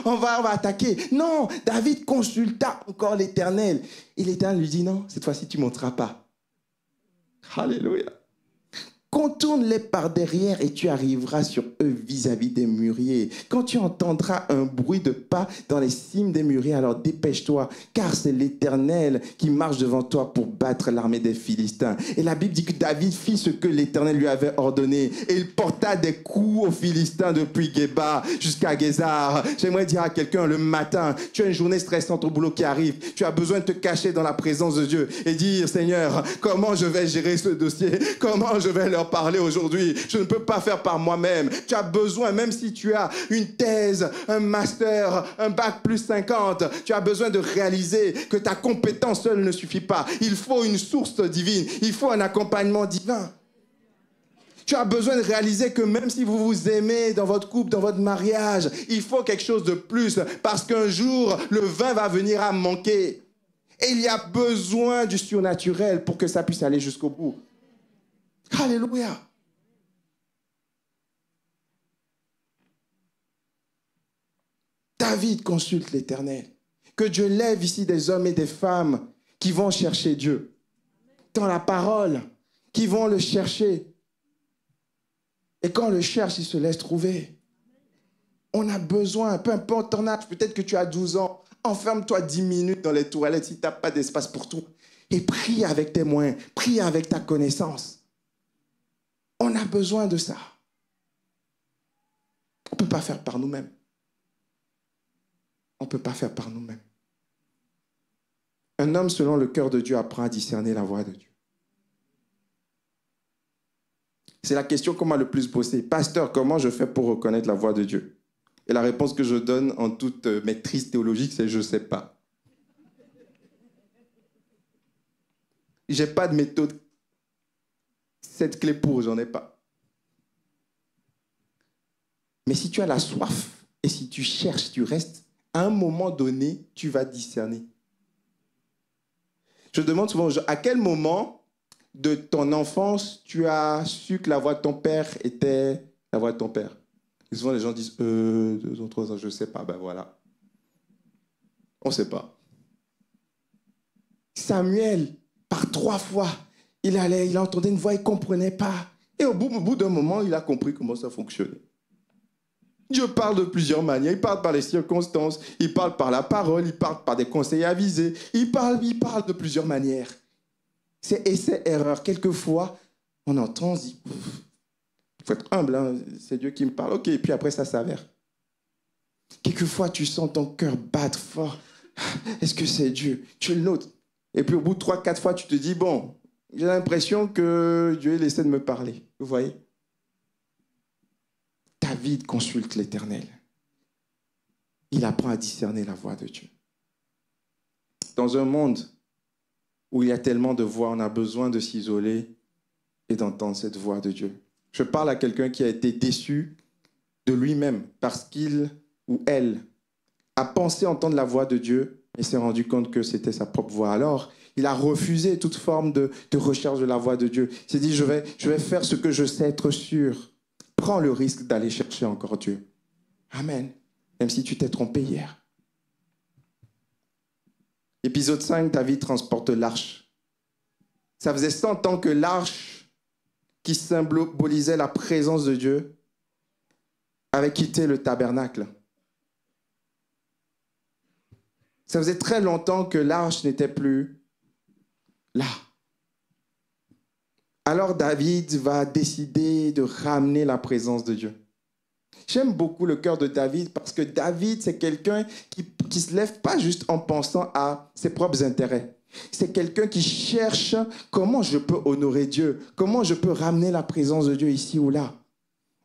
on va attaquer. » Non, David consulta encore l'Éternel. Et l'Éternel lui dit, non, cette fois-ci, tu ne monteras pas. Alléluia. Contourne-les par derrière et tu arriveras sur eux vis-à-vis des mûriers. Quand tu entendras un bruit de pas dans les cimes des mûriers, alors dépêche-toi, car c'est l'Éternel qui marche devant toi pour battre l'armée des Philistins. Et la Bible dit que David fit ce que l'Éternel lui avait ordonné. Et il porta des coups aux Philistins depuis Géba jusqu'à Gézar. J'aimerais dire à quelqu'un le matin, tu as une journée stressante au boulot qui arrive. Tu as besoin de te cacher dans la présence de Dieu et dire, Seigneur, comment je vais gérer ce dossier? Comment je vais leur parler aujourd'hui? Je ne peux pas faire par moi-même. Tu as besoin, même si tu as une thèse, un master, un bac plus 50, tu as besoin de réaliser que ta compétence seule ne suffit pas. Il faut une source divine. Il faut un accompagnement divin. Tu as besoin de réaliser que même si vous vous aimez dans votre couple, dans votre mariage, il faut quelque chose de plus parce qu'un jour, le vin va venir à manquer. Et il y a besoin du surnaturel pour que ça puisse aller jusqu'au bout. Alléluia. David consulte l'Éternel. Que Dieu lève ici des hommes et des femmes qui vont chercher Dieu dans la parole, qui vont le chercher. Et quand on le cherche, il se laisse trouver. On a besoin, peu importe ton âge, peut-être que tu as 12 ans, enferme-toi 10 minutes dans les toilettes si tu n'as pas d'espace pour tout. Et prie avec tes moyens, prie avec ta connaissance. On a besoin de ça. On ne peut pas faire par nous-mêmes. On ne peut pas faire par nous-mêmes. Un homme selon le cœur de Dieu apprend à discerner la voix de Dieu. C'est la question qu'on m'a le plus posée. Pasteur, comment je fais pour reconnaître la voix de Dieu? Et la réponse que je donne en toute maîtrise théologique, c'est je ne sais pas. Je n'ai pas de méthode. Cette clé pour, j'en ai pas. Mais si tu as la soif et si tu cherches, tu restes, à un moment donné, tu vas discerner. Je demande souvent aux gens, à quel moment de ton enfance tu as su que la voix de ton père était la voix de ton père? Et souvent les gens disent 2 ou 3 ans, je ne sais pas. Ben voilà. On ne sait pas. Samuel, par 3 fois, il entendait une voix, il ne comprenait pas. Et au bout d'un moment, il a compris comment ça fonctionnait. Dieu parle de plusieurs manières. Il parle par les circonstances, il parle par la parole, il parle par des conseils avisés. Il parle de plusieurs manières. C'est essai-erreur. Quelquefois, on entend, on se dit, il faut être humble, hein, c'est Dieu qui me parle. Ok, et puis après, ça s'avère. Quelquefois, tu sens ton cœur battre fort. Est-ce que c'est Dieu? Tu le notes. Et puis au bout de 3-4 fois, tu te dis, bon, j'ai l'impression que Dieu essaie de me parler. Vous voyez? David consulte l'Éternel. Il apprend à discerner la voix de Dieu. Dans un monde où il y a tellement de voix, on a besoin de s'isoler et d'entendre cette voix de Dieu. Je parle à quelqu'un qui a été déçu de lui-même parce qu'il ou elle a pensé entendre la voix de Dieu et s'est rendu compte que c'était sa propre voix. Alors, il a refusé toute forme de recherche de la voix de Dieu. Il s'est dit, je vais faire ce que je sais être sûr. Prends le risque d'aller chercher encore Dieu. Amen. Même si tu t'es trompé hier. Épisode 5, David transporte l'arche. Ça faisait 100 ans que l'arche, qui symbolisait la présence de Dieu, avait quitté le tabernacle. Ça faisait très longtemps que l'arche n'était plus là. Alors David va décider de ramener la présence de Dieu. J'aime beaucoup le cœur de David parce que David, c'est quelqu'un qui ne se lève pas juste en pensant à ses propres intérêts. C'est quelqu'un qui cherche comment je peux honorer Dieu, comment je peux ramener la présence de Dieu ici ou là.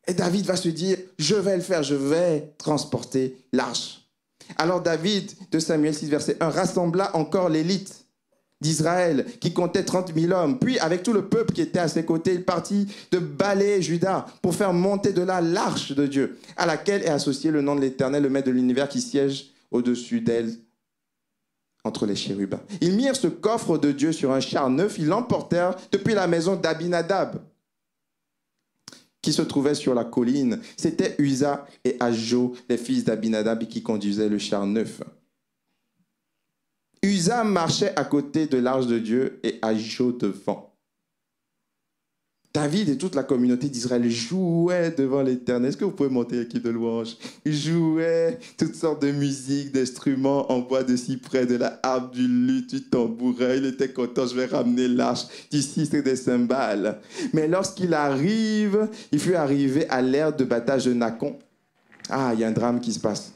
Et David va se dire, je vais le faire, je vais transporter l'arche. Alors David, de Samuel 6, verset 1, rassembla encore l'élite d'Israël, qui comptait 30 000 hommes. Puis, avec tout le peuple qui était à ses côtés, il partit de balayer Juda pour faire monter de là l'arche de Dieu, à laquelle est associé le nom de l'Éternel, le maître de l'univers, qui siège au-dessus d'elle, entre les chérubins. Ils mirent ce coffre de Dieu sur un char neuf, ils l'emportèrent depuis la maison d'Abinadab, qui se trouvait sur la colline. C'était Uza et Ajo, les fils d'Abinadab, qui conduisaient le char neuf. Uza marchait à côté de l'arche de Dieu et Ajo devant. David et toute la communauté d'Israël jouaient devant l'Éternel. Est-ce que vous pouvez monter l'équipe de louange? Ils jouaient toutes sortes de musiques, d'instruments en bois de cyprès, de la harpe, du luth, du tambourin. Il était content, je vais ramener l'arche, du sistre et des cymbales. Mais lorsqu'il arrive, il fut arrivé à l'ère de bataille de Nacon. Ah, il y a un drame qui se passe.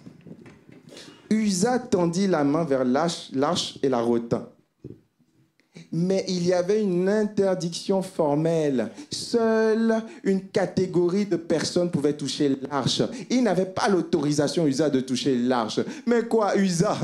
Uza tendit la main vers l'arche et la retint. Mais il y avait une interdiction formelle. Seule une catégorie de personnes pouvait toucher l'arche. Il n'avait pas l'autorisation, Uza, de toucher l'arche. Mais quoi, Uza?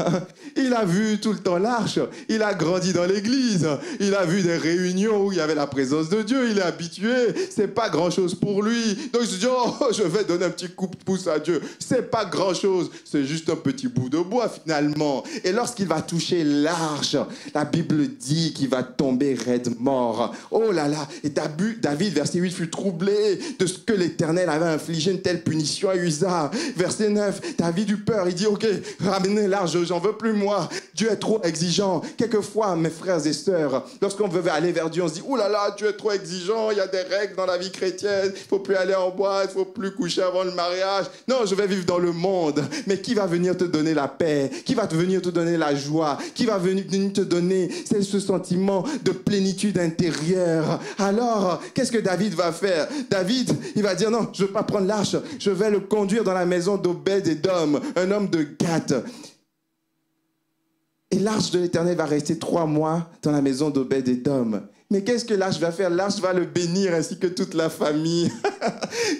Il a vu tout le temps l'arche. Il a grandi dans l'église. Il a vu des réunions où il y avait la présence de Dieu. Il est habitué. C'est pas grand-chose pour lui. Donc je dis, oh, je vais donner un petit coup de pouce à Dieu. C'est pas grand-chose. C'est juste un petit bout de bois, finalement. Et lorsqu'il va toucher l'arche, la Bible dit qu'il va tomber raide mort. Oh là là. Et David, verset 8, fut troublé de ce que l'Éternel avait infligé une telle punition à Uza. Verset 9, David eut peur. Il dit, ok, ramenez l'arche, j'en veux plus moi. Dieu est trop exigeant. Quelquefois, mes frères et sœurs, lorsqu'on veut aller vers Dieu, on se dit, oh là là, Dieu est trop exigeant. Il y a des règles dans la vie chrétienne. Il ne faut plus aller en boîte, il ne faut plus coucher avant le mariage. Non, je vais vivre dans le monde. Mais qui va venir te donner la paix? Qui va venir te donner la joie? Qui va venir te donner ce sentiment de plénitude intérieure? Alors, qu'est-ce que David va faire? David, il va dire non, je ne veux pas prendre l'arche, je vais le conduire dans la maison d'Obed-Édom, un homme de Gath. Et l'arche de l'Éternel va rester 3 mois dans la maison d'Obed-Édom. Mais qu'est-ce que l'arche va faire? L'arche va le bénir ainsi que toute la famille.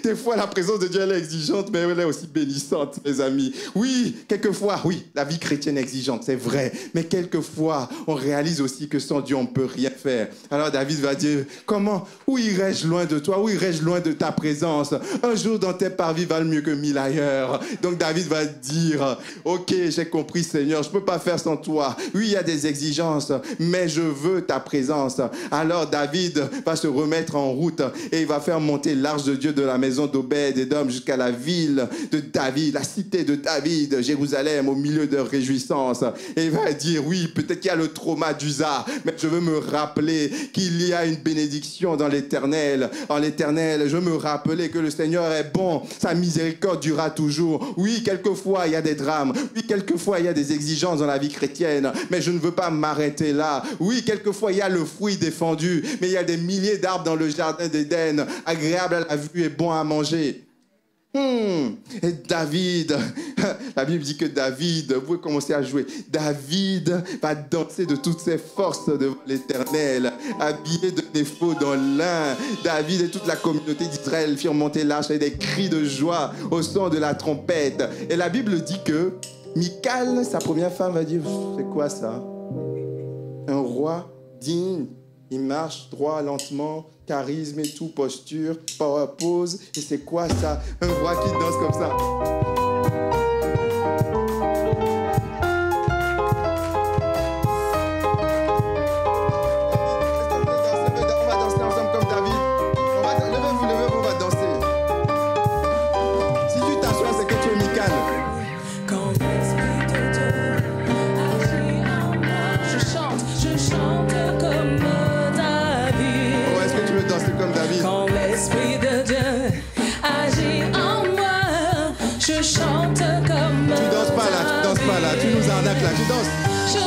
Des fois, la présence de Dieu, elle est exigeante, mais elle est aussi bénissante, mes amis. Oui, quelquefois, oui, la vie chrétienne est exigeante, c'est vrai. Mais quelquefois, on réalise aussi que sans Dieu, on ne peut rien faire. Alors David va dire, comment? Où irais-je loin de toi? Où irais-je loin de ta présence? Un jour dans tes parvis valent mieux que 1000 ailleurs. Donc David va dire, ok, j'ai compris, Seigneur, je ne peux pas faire sans toi. Oui, il y a des exigences, mais je veux ta présence. Alors David va se remettre en route et il va faire monter l'arche de Dieu de la maison d'Obed-Édom jusqu'à la ville de David, la cité de David, Jérusalem, au milieu de réjouissance. Et il va dire, oui, peut-être qu'il y a le trauma d'Uza, mais je veux me rappeler qu'il y a une bénédiction dans l'Éternel. En l'Éternel, je veux me rappeler que le Seigneur est bon, sa miséricorde durera toujours. Oui, quelquefois, il y a des drames. Oui, quelquefois, il y a des exigences dans la vie chrétienne, mais je ne veux pas m'arrêter là. Oui, quelquefois, il y a le fruit défendu. Mais il y a des milliers d'arbres dans le jardin d'Éden, agréables à la vue et bons à manger. Et David, la Bible dit que David, vous pouvez commencer à jouer. David va danser de toutes ses forces devant l'Éternel, habillé de défauts dans lin. David et toute la communauté d'Israël firent monter l'arche avec des cris de joie au son de la trompette. Et la Bible dit que Michal, sa première femme, va dire, c'est quoi ça? Un roi digne. Il marche droit, lentement, charisme et tout, posture, power pose. Et c'est quoi ça? Un roi qui danse comme ça. On va danser ensemble comme David. Levez-vous, on va danser. Si tu t'assois, c'est que tu es Michal. Quand l'Esprit de Dieu agit en moi, je chante comme Danser comme David. Quand l'Esprit de Dieu agit en moi, je chante comme Tu danses pas là, tu nous arnaques là, tu danses. Je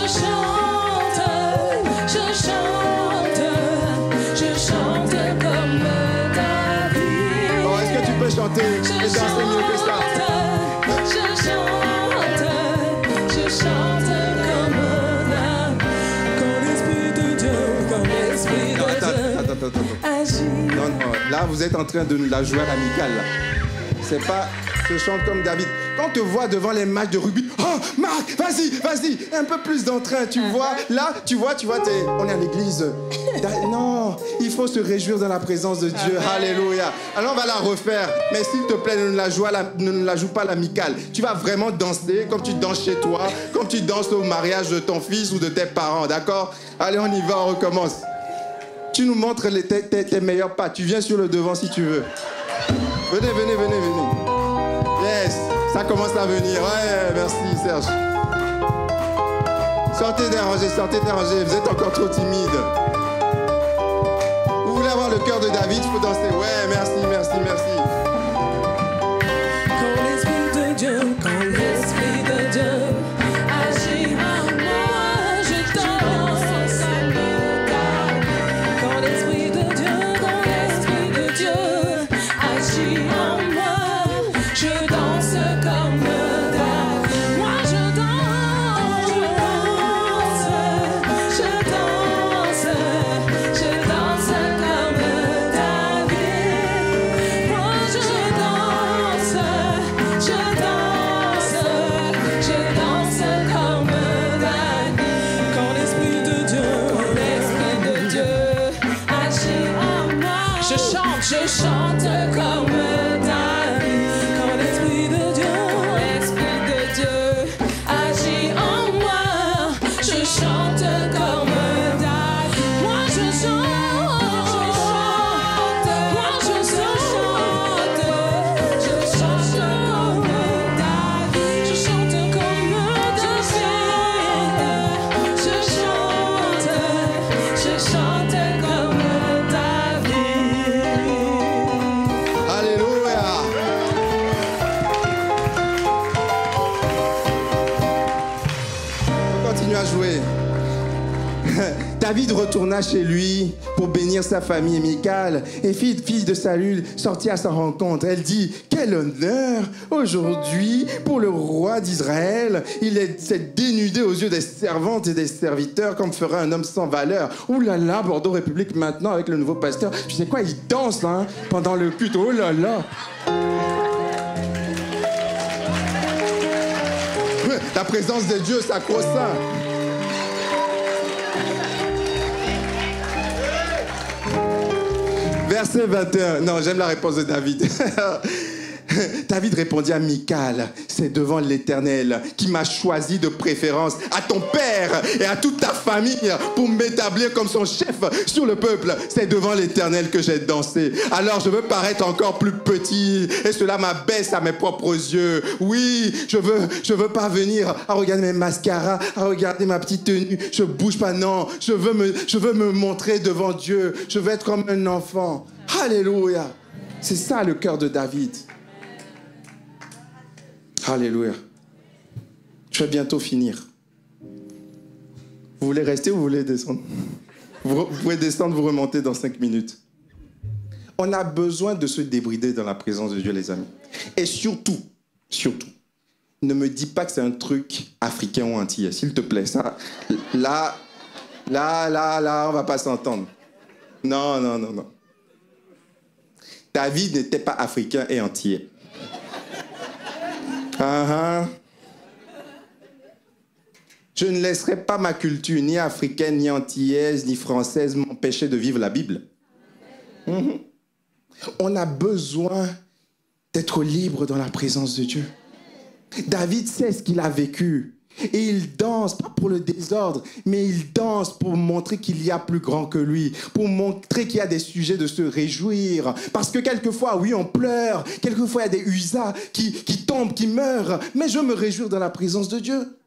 chante comme David. Oh, est-ce que tu peux chanter et danser mieux que ça? Je chante comme David. Quand l'Esprit de Dieu, Attends. Non, là, vous êtes en train de nous la jouer à l'amicale. C'est pas je chante comme David. Quand on te voit devant les matchs de rugby, oh, Marc, vas-y, un peu plus d'entrain, tu vois. Là, tu vois, on est à l'église. Non, il faut se réjouir dans la présence de Dieu. Alléluia. Alors, on va la refaire. Mais s'il te plaît, ne la joue pas à l'amicale. Tu vas vraiment danser comme tu danses chez toi, comme tu danses au mariage de ton fils ou de tes parents, d'accord? Allez, on y va, on recommence. Tu nous montres tes meilleurs pas. Tu viens sur le devant si tu veux. Venez. Yes, ça commence à venir. Ouais, merci Serge. Sortez dérangez. Vous êtes encore trop timide. Vous voulez avoir le cœur de David, il faut danser. Ouais, merci, merci, merci. Quand l'Esprit de Dieu, quand l'Esprit de Dieu agit en moi, je danse comme David. Quand l'Esprit de Dieu agit en moi, je danse comme David. Moi je danse, je danse, je danse, je danse comme David. Moi je danse, je danse, je danse comme David. Quand l'Esprit de Dieu agit en moi, je chante comme David. Quand l'Esprit de Dieu agit en moi, je chante comme David. Moi je chante, moi je chante comme David. Je chante comme David. Je chante comme David. Alléluia. On continue à jouer. David retourna chez lui pour bénir sa famille. Et Michal, fille de Saül, sortit à sa rencontre. Elle dit, quel honneur aujourd'hui pour le roi d'Israël. Il s'est dénudé aux yeux des servantes et des serviteurs comme ferait un homme sans valeur. Ouh là là, Bordeaux République maintenant avec le nouveau pasteur. Tu sais quoi, il danse là, hein, pendant le culte. Oh là là. La présence de Dieu, sacro-saint. Verset 21. Non, j'aime la réponse de David. David répondit à Michal, c'est devant l'Éternel qui m'a choisi de préférence à ton père et à toute ta famille pour m'établir comme son chef sur le peuple. C'est devant l'Éternel que j'ai dansé. Alors je veux paraître encore plus petit et cela m'abaisse à mes propres yeux. Oui, je veux pas venir à regarder mes mascaras, à regarder ma petite tenue. Je bouge pas, non. Je veux me montrer devant Dieu. Je veux être comme un enfant. Alléluia. C'est ça le cœur de David. Alléluia. Je vais bientôt finir. Vous voulez rester ou vous voulez descendre? Vous pouvez descendre, vous remontez dans 5 minutes. On a besoin de se débrider dans la présence de Dieu, les amis. Et surtout, ne me dis pas que c'est un truc africain ou antillais, s'il te plaît. Ça, là, on va pas s'entendre. Non. David n'était pas africain et antillais. Je ne laisserai pas ma culture, ni africaine, ni antillaise, ni française, m'empêcher de vivre la Bible. On a besoin d'être libre dans la présence de Dieu. David sait ce qu'il a vécu. Et il danse, pas pour le désordre, mais il danse pour montrer qu'il y a plus grand que lui, pour montrer qu'il y a des sujets de se réjouir. Parce que quelquefois, oui, on pleure, quelquefois, il y a des usas qui tombent, qui meurent, mais je me réjouis dans la présence de Dieu.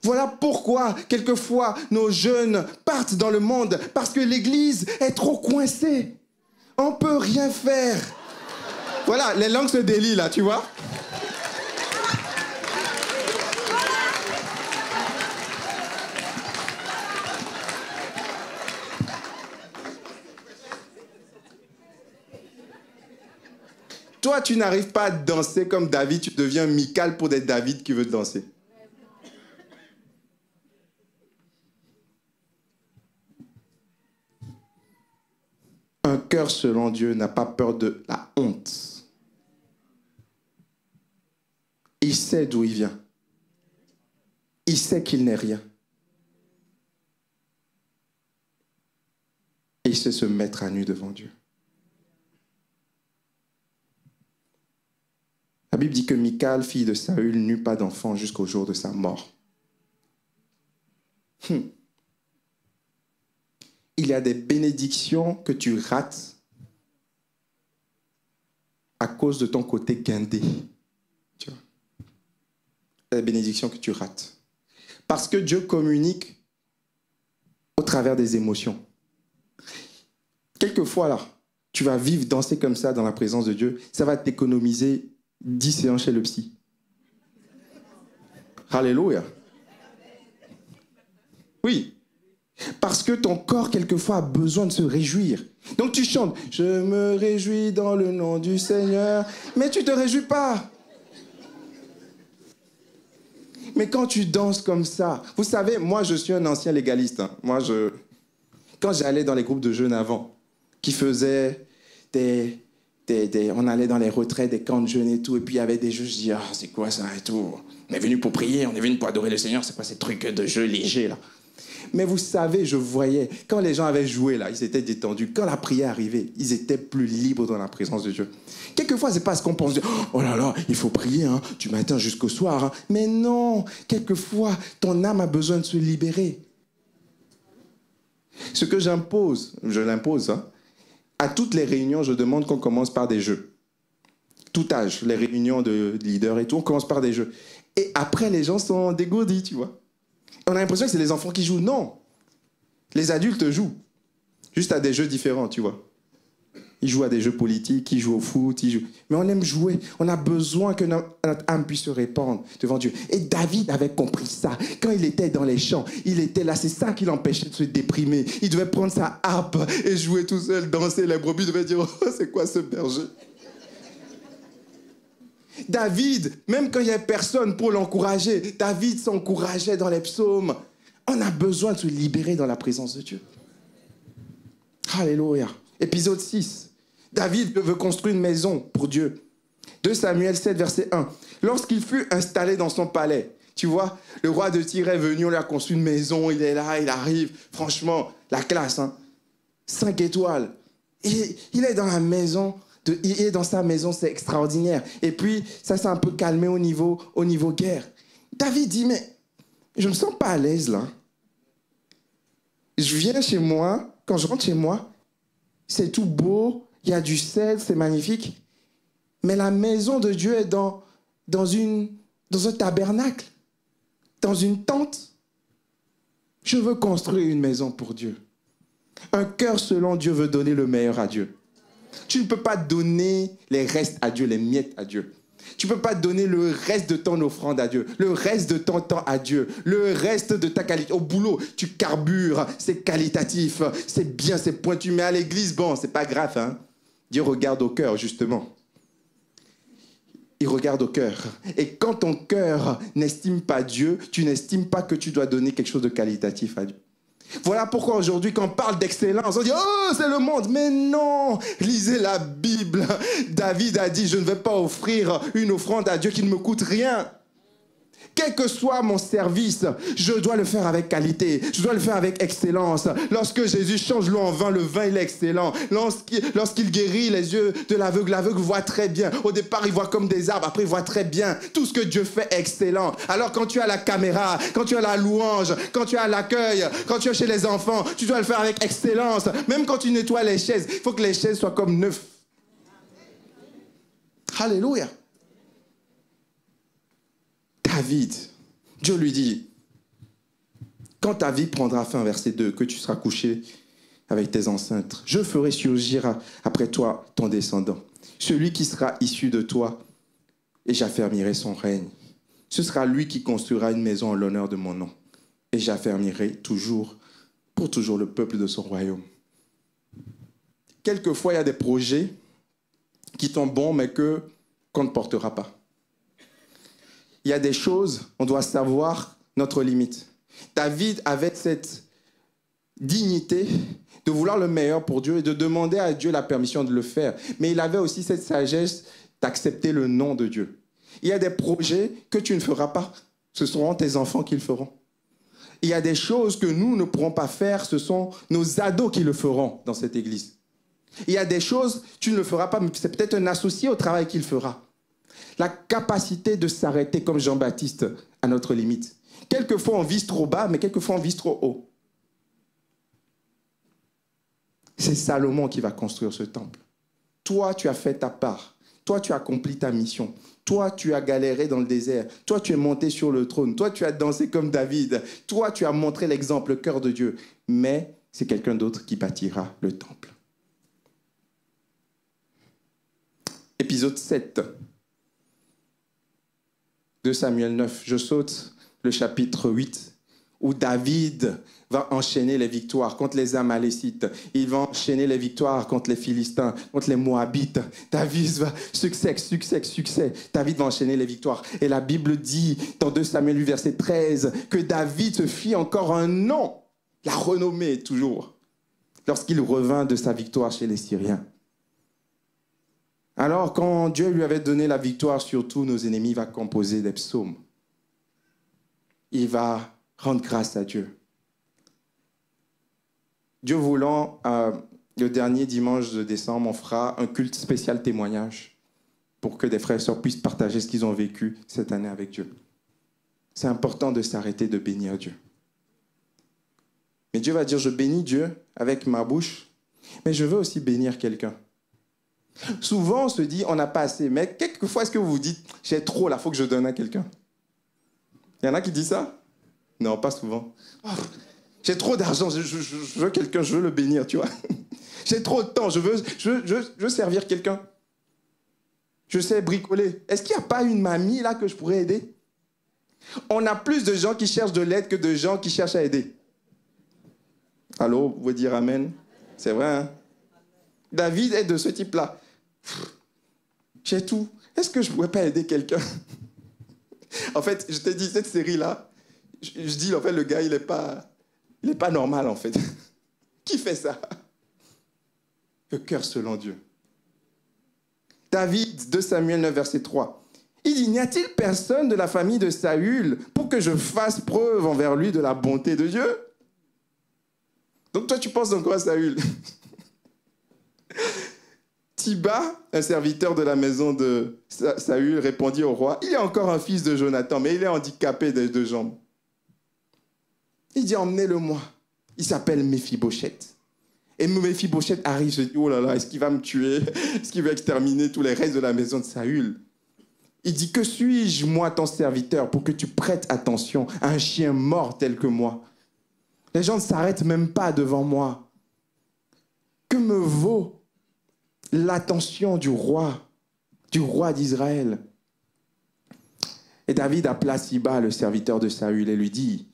Voilà pourquoi, quelquefois, nos jeunes partent dans le monde, parce que l'Église est trop coincée. On ne peut rien faire. Voilà, les langues se délient là, tu vois. Toi, tu n'arrives pas à danser comme David, tu deviens Michal pour des David qui veut danser. Un cœur selon Dieu n'a pas peur de la honte. Il sait d'où il vient. Il sait qu'il n'est rien. Et il sait se mettre à nu devant Dieu. La Bible dit que Michal, fille de Saül, n'eut pas d'enfant jusqu'au jour de sa mort. Il y a des bénédictions que tu rates à cause de ton côté guindé. Tu vois? Il y a des bénédictions que tu rates. Parce que Dieu communique au travers des émotions. quelquefois, là, tu vas vivre, danser comme ça dans la présence de Dieu. Ça va t'économiser 10 séances chez le psy. Alléluia. Oui. Parce que ton corps, quelquefois, a besoin de se réjouir. Donc tu chantes « Je me réjouis dans le nom du Seigneur », mais tu ne te réjouis pas. Mais quand tu danses comme ça, vous savez, moi je suis un ancien légaliste. Hein. Quand j'allais dans les groupes de jeunes avant, qui faisaient on allait dans les retraites, des camps de jeunes et tout, et puis il y avait des jeux, je dis, ah, c'est quoi ça et tout. On est venu pour prier, on est venu pour adorer le Seigneur, c'est quoi ces trucs de jeux légers là. Mais vous savez, je voyais, quand les gens avaient joué là, ils étaient détendus. Quand la prière arrivait, ils étaient plus libres dans la présence de Dieu. Quelquefois, c'est pas ce qu'on pense, oh là là, il faut prier hein, du matin jusqu'au soir. Hein. Mais non, quelquefois, ton âme a besoin de se libérer. Ce que j'impose, je l'impose, hein, à toutes les réunions, je demande qu'on commence par des jeux. Tout âge, les réunions de leaders et tout, on commence par des jeux. Et après, les gens sont dégourdis, tu vois. On a l'impression que c'est les enfants qui jouent. Non. Les adultes jouent. Juste à des jeux différents, tu vois. Ils jouent à des jeux politiques, ils jouent au foot, ils jouent... Mais on aime jouer. On a besoin que notre âme puisse se répandre devant Dieu. Et David avait compris ça. Quand il était dans les champs, il était là. C'est ça qui l'empêchait de se déprimer. Il devait prendre sa harpe et jouer tout seul, danser. Les brebis devaient dire, oh, c'est quoi ce berger? David, même quand il n'y avait personne pour l'encourager, David s'encourageait dans les psaumes. On a besoin de se libérer dans la présence de Dieu. Alléluia. Épisode 6. David veut construire une maison pour Dieu. 2 Samuel 7, verset 1. Lorsqu'il fut installé dans son palais, tu vois, le roi de Tyr est venu, on lui a construit une maison, il est là, il arrive. Franchement, la classe, hein. 5 étoiles. Il est dans la maison. Il est dans sa maison, c'est extraordinaire. Et puis, ça s'est un peu calmé au niveau guerre. David dit, mais je ne me sens pas à l'aise là. Je viens chez moi, quand je rentre chez moi, c'est tout beau, il y a du sel, c'est magnifique. Mais la maison de Dieu est dans un tabernacle, dans une tente. Je veux construire une maison pour Dieu. Un cœur selon Dieu veut donner le meilleur à Dieu. Tu ne peux pas donner les restes à Dieu, les miettes à Dieu. Tu ne peux pas donner le reste de ton offrande à Dieu, le reste de ton temps à Dieu, le reste de ta qualité. Au boulot, tu carbures, c'est qualitatif, c'est bien, c'est pointu. Mais à l'église, bon, c'est pas grave. Hein? Dieu regarde au cœur, justement. Il regarde au cœur. Et quand ton cœur n'estime pas Dieu, tu n'estimes pas que tu dois donner quelque chose de qualitatif à Dieu. Voilà pourquoi aujourd'hui, quand on parle d'excellence, on dit « Oh, c'est le monde !» Mais non, lisez la Bible. David a dit « Je ne vais pas offrir une offrande à Dieu qui ne me coûte rien. » Quel que soit mon service, je dois le faire avec qualité, je dois le faire avec excellence. Lorsque Jésus change l'eau en vin, le vin il est excellent. Lorsqu'il guérit les yeux de l'aveugle voit très bien. Au départ, il voit comme des arbres, après il voit très bien. Tout ce que Dieu fait est excellent. Alors quand tu as la caméra, quand tu as la louange, quand tu as l'accueil, quand tu es chez les enfants, tu dois le faire avec excellence. Même quand tu nettoies les chaises, il faut que les chaises soient comme neuves. Alléluia. David, Dieu lui dit, quand ta vie prendra fin, verset 2, que tu seras couché avec tes ancêtres, je ferai surgir après toi ton descendant, celui qui sera issu de toi, et j'affermirai son règne. Ce sera lui qui construira une maison en l'honneur de mon nom, et j'affermirai pour toujours le peuple de son royaume. Quelquefois, il y a des projets qui sont bons, mais qu'on ne portera pas. Il y a des choses, on doit savoir notre limite. David avait cette dignité de vouloir le meilleur pour Dieu et de demander à Dieu la permission de le faire. Mais il avait aussi cette sagesse d'accepter le nom de Dieu. Il y a des projets que tu ne feras pas. Ce seront tes enfants qui le feront. Il y a des choses que nous ne pourrons pas faire. Ce sont nos ados qui le feront dans cette église. Il y a des choses, tu ne le feras pas, mais c'est peut-être un associé au travail qui le fera. La capacité de s'arrêter comme Jean-Baptiste à notre limite. Quelquefois, on vise trop bas, mais quelquefois, on vise trop haut. C'est Salomon qui va construire ce temple. Toi, tu as fait ta part. Toi, tu as accompli ta mission. Toi, tu as galéré dans le désert. Toi, tu es monté sur le trône. Toi, tu as dansé comme David. Toi, tu as montré l'exemple, le cœur de Dieu. Mais c'est quelqu'un d'autre qui bâtira le temple. l'épisode 7 de Samuel 9. Je saute le chapitre 8, où David va enchaîner les victoires contre les Amalécites. Il va enchaîner les victoires contre les Philistins, contre les Moabites. David va succès. David va enchaîner les victoires. Et la Bible dit, dans 2 Samuel 8, verset 13, que David se fit encore un nom, la renommée toujours, lorsqu'il revint de sa victoire chez les Syriens. Alors, quand Dieu lui avait donné la victoire sur tous nos ennemis, il va composer des psaumes. Il va rendre grâce à Dieu. Dieu voulant, le dernier dimanche de décembre, on fera un culte spécial témoignage pour que des frères et sœurs puissent partager ce qu'ils ont vécu cette année avec Dieu. C'est important de s'arrêter de bénir Dieu. Mais Dieu va dire, je bénis Dieu avec ma bouche, mais je veux aussi bénir quelqu'un. Souvent, on se dit, on n'a pas assez. Mais quelquefois, est-ce que vous vous dites, j'ai trop, là, il faut que je donne à quelqu'un? Il y en a qui disent ça? Non, pas souvent. Oh, j'ai trop d'argent, je veux quelqu'un, je veux le bénir, tu vois. J'ai trop de temps, je veux servir quelqu'un. Je sais bricoler. Est-ce qu'il n'y a pas une mamie là que je pourrais aider? On a plus de gens qui cherchent de l'aide que de gens qui cherchent à aider. Allô, vous pouvez dire amen? C'est vrai, hein? David est de ce type-là. J'ai tout. Est-ce que je ne pourrais pas aider quelqu'un? En fait, je t'ai dit, cette série-là, je dis, en fait, le gars, il n'est pas normal, en fait. Qui fait ça? Le cœur selon Dieu. David, 2 Samuel 9, verset 3. Il dit, n'y a-t-il personne de la famille de Saül pour que je fasse preuve envers lui de la bonté de Dieu? Donc toi, tu penses encore à Saül. Tiba, un serviteur de la maison de Saül, répondit au roi, il y a encore un fils de Jonathan, mais il est handicapé des 2 jambes. Il dit, emmenez-le-moi. Il s'appelle Méphibosheth. Et Méphibosheth arrive, se dit, oh là là, est-ce qu'il va me tuer? Est-ce qu'il va exterminer tous les restes de la maison de Saül? Il dit, que suis-je, moi, ton serviteur, pour que tu prêtes attention à un chien mort tel que moi? Les gens ne s'arrêtent même pas devant moi. Que me vaut l'attention du roi d'Israël? Et David appela Siba, le serviteur de Saül, et lui dit,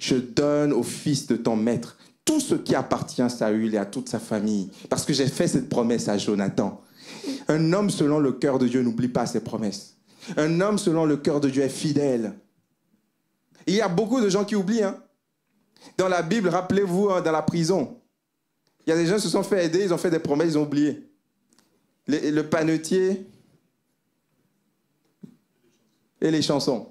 je donne au fils de ton maître tout ce qui appartient à Saül et à toute sa famille, parce que j'ai fait cette promesse à Jonathan. Un homme selon le cœur de Dieu n'oublie pas ses promesses. Un homme selon le cœur de Dieu est fidèle. Et il y a beaucoup de gens qui oublient. Hein. Dans la Bible, rappelez-vous, dans la prison, il y a des gens qui se sont fait aider, ils ont fait des promesses, ils ont oublié. Le panetier et les chansons.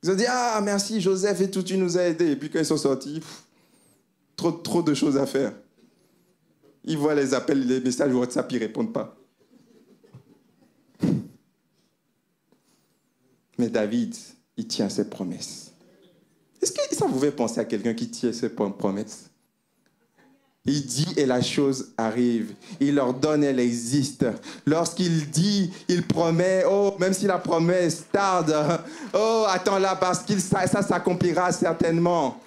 Ils ont dit, ah merci Joseph et tout, tu nous as aidés. Et puis quand ils sont sortis, trop de choses à faire. Ils voient les appels, les messages WhatsApp, ils ne répondent pas. Mais David, il tient ses promesses. Est-ce que ça vous fait penser à quelqu'un qui tient ses promesses? Il dit et la chose arrive. Il leur donne, elle existe. Lorsqu'il dit, il promet, oh, même si la promesse tarde, oh, attends-la parce que ça s'accomplira certainement.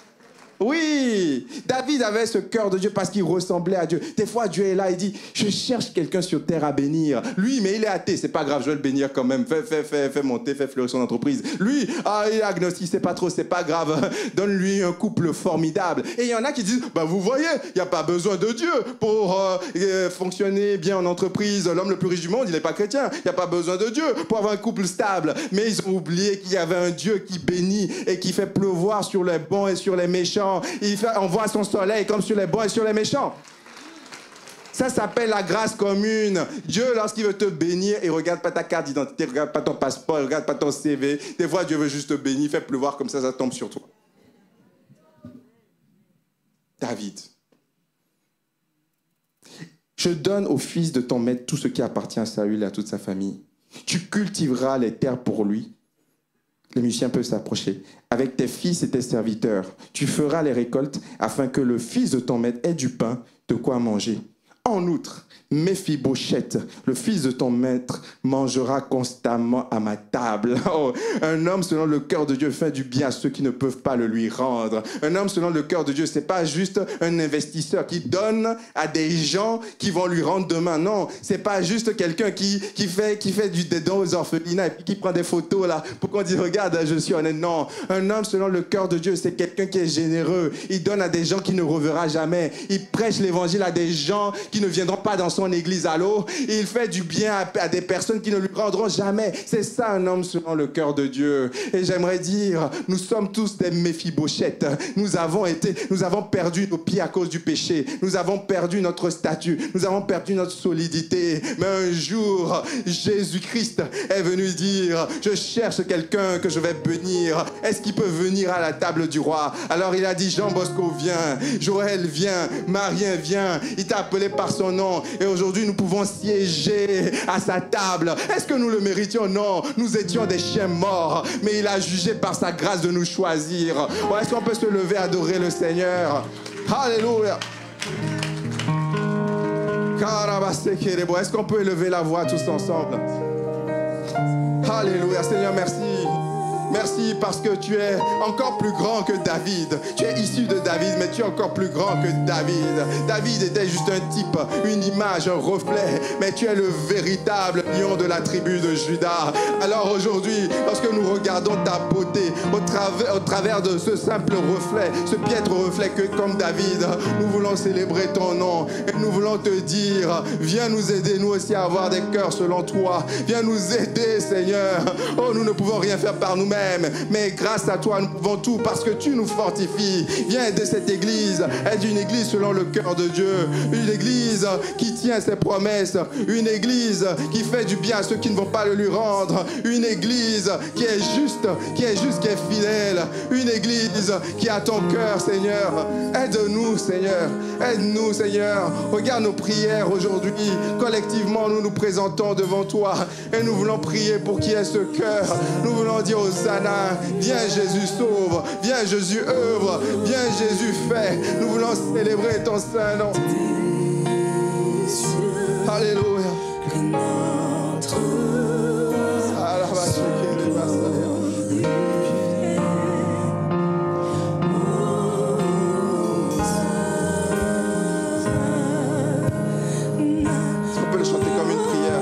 Oui, David avait ce cœur de Dieu parce qu'il ressemblait à Dieu. Des fois, Dieu est là, il dit, je cherche quelqu'un sur terre à bénir. Lui, mais il est athée, c'est pas grave, je vais le bénir quand même. Fais monter, fais fleurir son entreprise. Lui, il est agnostique, c'est pas trop, c'est pas grave. Donne-lui un couple formidable. Et il y en a qui disent, bah vous voyez, il n'y a pas besoin de Dieu pour fonctionner bien en entreprise. L'homme le plus riche du monde, il n'est pas chrétien. Il n'y a pas besoin de Dieu pour avoir un couple stable. Mais ils ont oublié qu'il y avait un Dieu qui bénit et qui fait pleuvoir sur les bons et sur les méchants. Il envoie son soleil comme sur les bons et sur les méchants. Ça s'appelle la grâce commune. Dieu, lorsqu'il veut te bénir, il ne regarde pas ta carte d'identité, il ne regarde pas ton passeport, il ne regarde pas ton CV. Des fois, Dieu veut juste te bénir, il fait pleuvoir comme ça tombe sur toi. David. Je donne au fils de ton maître tout ce qui appartient à Saül et à toute sa famille. Tu cultiveras les terres pour lui. Les musiciens peuvent s'approcher. Avec tes fils et tes serviteurs, tu feras les récoltes afin que le fils de ton maître ait du pain, de quoi manger. En outre, Méphibosheth, le fils de ton maître, mangera constamment à ma table. Oh, un homme selon le cœur de Dieu fait du bien à ceux qui ne peuvent pas le lui rendre. Un homme selon le cœur de Dieu, c'est pas juste un investisseur qui donne à des gens qui vont lui rendre demain. Non, c'est pas juste quelqu'un qui fait des dons aux orphelinats et puis qui prend des photos là pour qu'on dise regarde, je suis honnête. Non, un homme selon le cœur de Dieu, c'est quelqu'un qui est généreux. Il donne à des gens qui ne reverra jamais. Il prêche l'évangile à des gens qui ne viendront pas dans son église. Allô, il fait du bien à des personnes qui ne lui rendront jamais. C'est ça un homme selon le cœur de Dieu. Et j'aimerais dire, nous sommes tous des Méphibosheth. Nous avons perdu nos pieds à cause du péché. Nous avons perdu notre statut. Nous avons perdu notre solidité. Mais un jour, Jésus-Christ est venu dire, je cherche quelqu'un que je vais bénir. Est-ce qu'il peut venir à la table du roi? Alors il a dit, Jean Bosco vient, Joël vient, Marien vient. Il t'a appelé par son nom. Et aujourd'hui, nous pouvons siéger à sa table. Est-ce que nous le méritions? Non. Nous étions des chiens morts. Mais il a jugé par sa grâce de nous choisir. Bon, est-ce qu'on peut se lever à adorer le Seigneur? Alléluia. Est-ce qu'on peut élever la voix tous ensemble? Alléluia. Seigneur, merci. Merci parce que tu es encore plus grand que David. Tu es issu de David, mais tu es encore plus grand que David. David était juste un type, une image, un reflet, mais tu es le véritable lion de la tribu de Juda. Alors aujourd'hui, lorsque nous regardons ta beauté au travers de ce simple reflet, ce piètre reflet que comme David, nous voulons célébrer ton nom et nous voulons te dire, viens nous aider nous aussi à avoir des cœurs selon toi. Viens nous aider, Seigneur. Oh, nous ne pouvons rien faire par nous-mêmes. Mais grâce à toi, nous pouvons tout parce que tu nous fortifies. Viens aider cette église. Aide une église selon le cœur de Dieu. Une église qui tient ses promesses. Une église qui fait du bien à ceux qui ne vont pas le lui rendre. Une église qui est juste, qui est fidèle. Une église qui a ton cœur, Seigneur. Aide-nous, Seigneur. Aide-nous, Seigneur. Regarde nos prières aujourd'hui. Collectivement, nous nous présentons devant toi et nous voulons prier pour qu'il y ait ce cœur. Nous voulons dire aux viens Jésus sauve, viens Jésus œuvre, viens Jésus fait. Nous voulons célébrer ton saint nom. Alléluia. On peut le chanter comme une prière.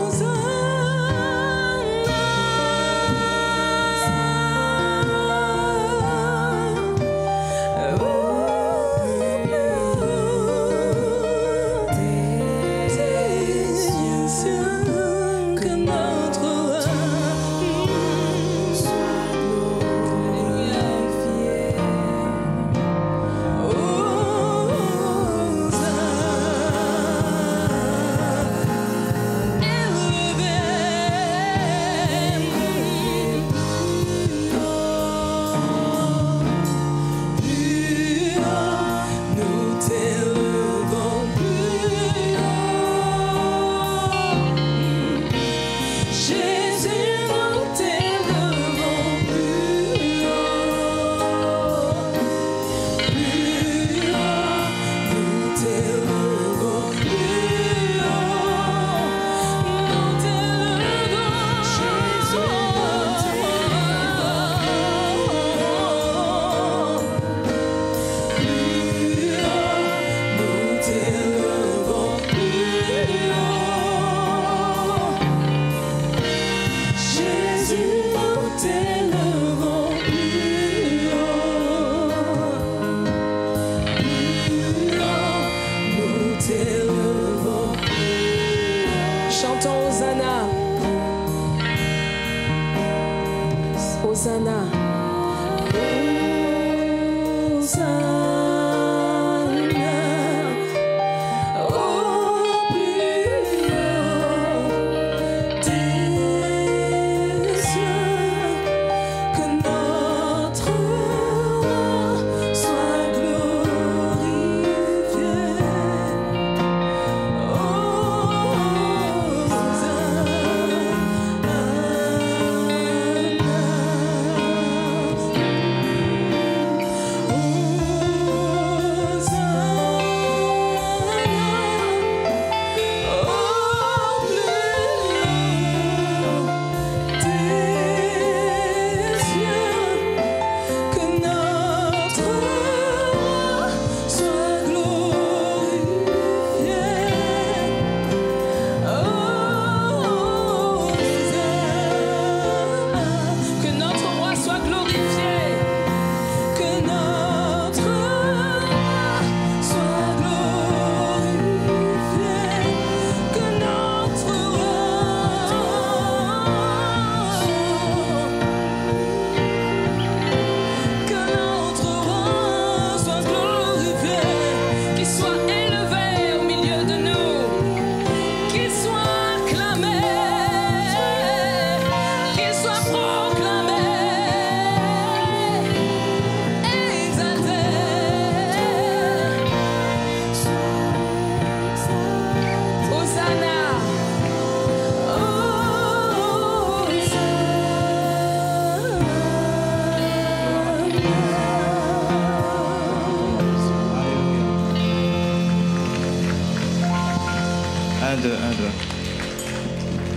1, 2, 1,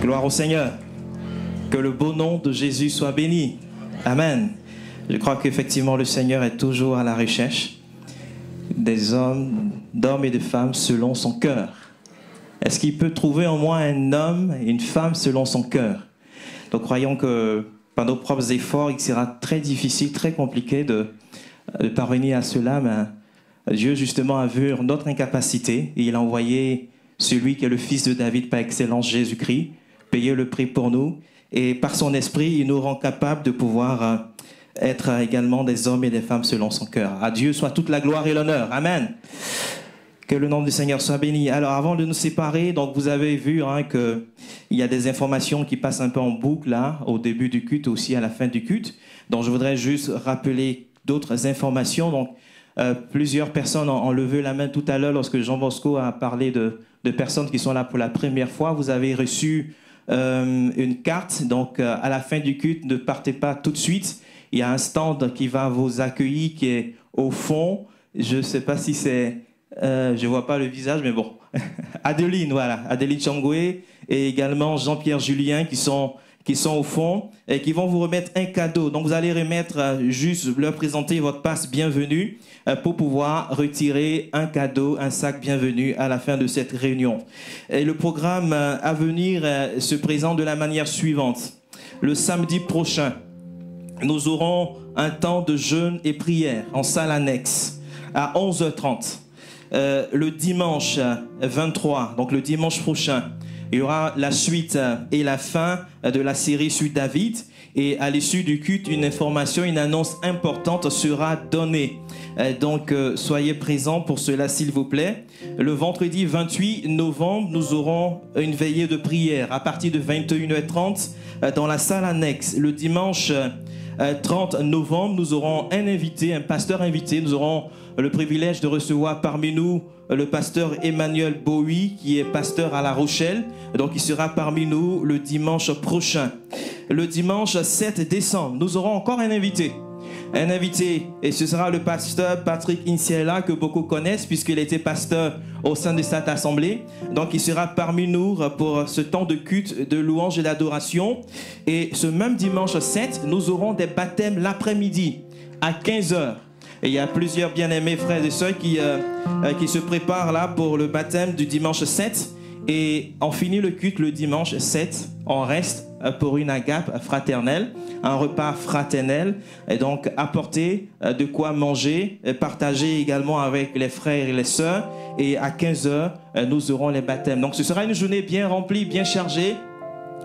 2. Gloire au Seigneur. Que le beau nom de Jésus soit béni. Amen. Je crois qu'effectivement le Seigneur est toujours à la recherche des hommes, d'hommes et de femmes selon son cœur. Est-ce qu'il peut trouver en moi un homme et une femme selon son cœur? Donc croyons que par nos propres efforts, il sera très difficile, très compliqué de parvenir à cela, mais Dieu justement a vu notre incapacité et il a envoyé celui qui est le fils de David par excellence, Jésus-Christ, payer le prix pour nous. Et par son esprit, il nous rend capables de pouvoir être également des hommes et des femmes selon son cœur. À Dieu soit toute la gloire et l'honneur. Amen. Que le nom du Seigneur soit béni. Alors, avant de nous séparer, donc vous avez vu qu'il y a des informations qui passent un peu en boucle là, au début du culte, aussi à la fin du culte. Donc, je voudrais juste rappeler d'autres informations. Donc, plusieurs personnes ont levé la main tout à l'heure lorsque Jean Bosco a parlé de personnes qui sont là pour la première fois. Vous avez reçu une carte. Donc, à la fin du culte, ne partez pas tout de suite. Il y a un stand qui va vous accueillir, qui est au fond. Je ne sais pas si c'est... je ne vois pas le visage, mais bon. Adeline, voilà. Adeline Changoué et également Jean-Pierre Julien qui sont au fond et qui vont vous remettre un cadeau. Donc, vous allez remettre, juste leur présenter votre passe bienvenue pour pouvoir retirer un cadeau, un sac bienvenue à la fin de cette réunion. Et le programme à venir se présente de la manière suivante. Le samedi prochain, nous aurons un temps de jeûne et prière en salle annexe à 11h30. Le dimanche 23, donc le dimanche prochain, il y aura la suite et la fin de la série sur David. Et à l'issue du culte, une information, une annonce importante sera donnée. Donc, soyez présents pour cela, s'il vous plaît. Le vendredi 28 novembre, nous aurons une veillée de prière à partir de 21h30 dans la salle annexe. Le dimanche 30 novembre, nous aurons un invité, un pasteur invité. Nous aurons le privilège de recevoir parmi nous le pasteur Emmanuel Bowie, qui est pasteur à La Rochelle. Donc, il sera parmi nous le dimanche prochain. Le dimanche 7 décembre, nous aurons encore un invité. Un invité, et ce sera le pasteur Patrick Insiela, que beaucoup connaissent, puisqu'il était pasteur au sein de cette assemblée. Donc, il sera parmi nous pour ce temps de culte, de louange et d'adoration. Et ce même dimanche 7, nous aurons des baptêmes l'après-midi, à 15h. Et il y a plusieurs bien-aimés frères et sœurs qui se préparent là pour le baptême du dimanche 7. Et on finit le culte le dimanche 7. On reste pour une agape fraternelle, un repas fraternel. Et donc, apporter de quoi manger, partager également avec les frères et les sœurs. Et à 15h, nous aurons les baptêmes. Donc, ce sera une journée bien remplie, bien chargée.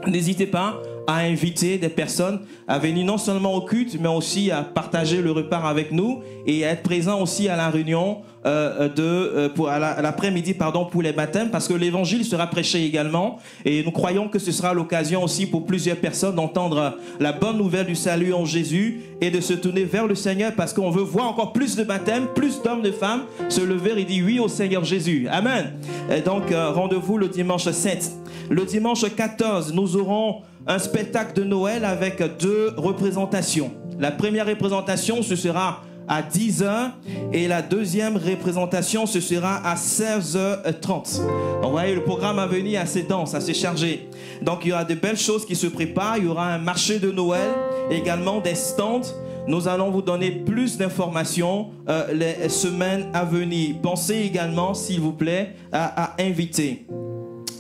N'hésitez pas à inviter des personnes à venir non seulement au culte, mais aussi à partager le repas avec nous et à être présent aussi à la réunion à l'après-midi pour les baptêmes, parce que l'évangile sera prêché également et nous croyons que ce sera l'occasion aussi pour plusieurs personnes d'entendre la bonne nouvelle du salut en Jésus et de se tourner vers le Seigneur, parce qu'on veut voir encore plus de baptêmes, plus d'hommes, de femmes se lever et dire oui au Seigneur Jésus. Amen. Et donc rendez-vous le dimanche 7. Le dimanche 14, nous aurons un spectacle de Noël avec 2 représentations. La première représentation, ce sera à 10h et la deuxième représentation, ce sera à 16h30. Donc, vous voyez, le programme à venir est assez dense, assez chargé. Donc, il y aura de belles choses qui se préparent. Il y aura un marché de Noël, également des stands. Nous allons vous donner plus d'informations les semaines à venir. Pensez également, s'il vous plaît, à inviter.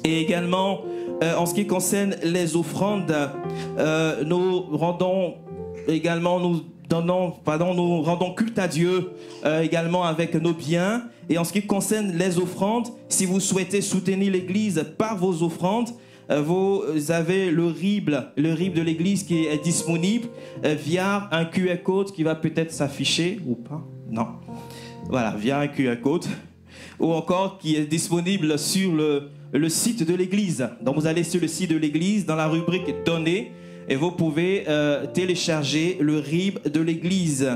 Et également, en ce qui concerne les offrandes, nous rendons culte à Dieu également avec nos biens. Et en ce qui concerne les offrandes, si vous souhaitez soutenir l'Église par vos offrandes, vous avez le RIB de l'Église qui est disponible via un QR code qui va peut-être s'afficher ou pas. Non. Voilà, via un QR code. Ou encore qui est disponible sur le site de l'Église. Donc vous allez sur le site de l'Église dans la rubrique Donner et vous pouvez télécharger le RIB de l'Église.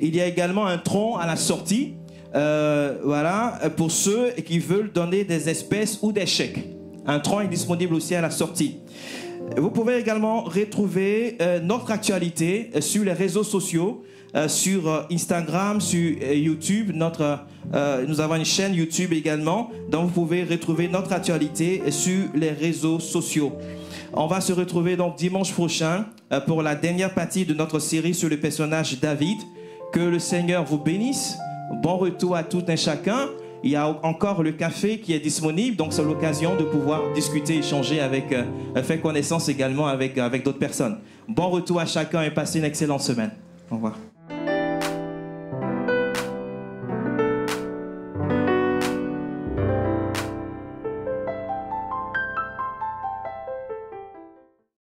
Il y a également un tronc à la sortie, pour ceux qui veulent donner des espèces ou des chèques. Un tronc est disponible aussi à la sortie. Vous pouvez également retrouver notre actualité sur les réseaux sociaux, sur Instagram, sur YouTube. Nous avons une chaîne YouTube également, donc vous pouvez retrouver notre actualité sur les réseaux sociaux. On va se retrouver donc dimanche prochain pour la dernière partie de notre série sur le personnage David. Que le Seigneur vous bénisse. Bon retour à tout un chacun. Il y a encore le café qui est disponible, donc c'est l'occasion de pouvoir discuter, échanger faire connaissance également avec d'autres personnes. Bon retour à chacun et passez une excellente semaine. Au revoir.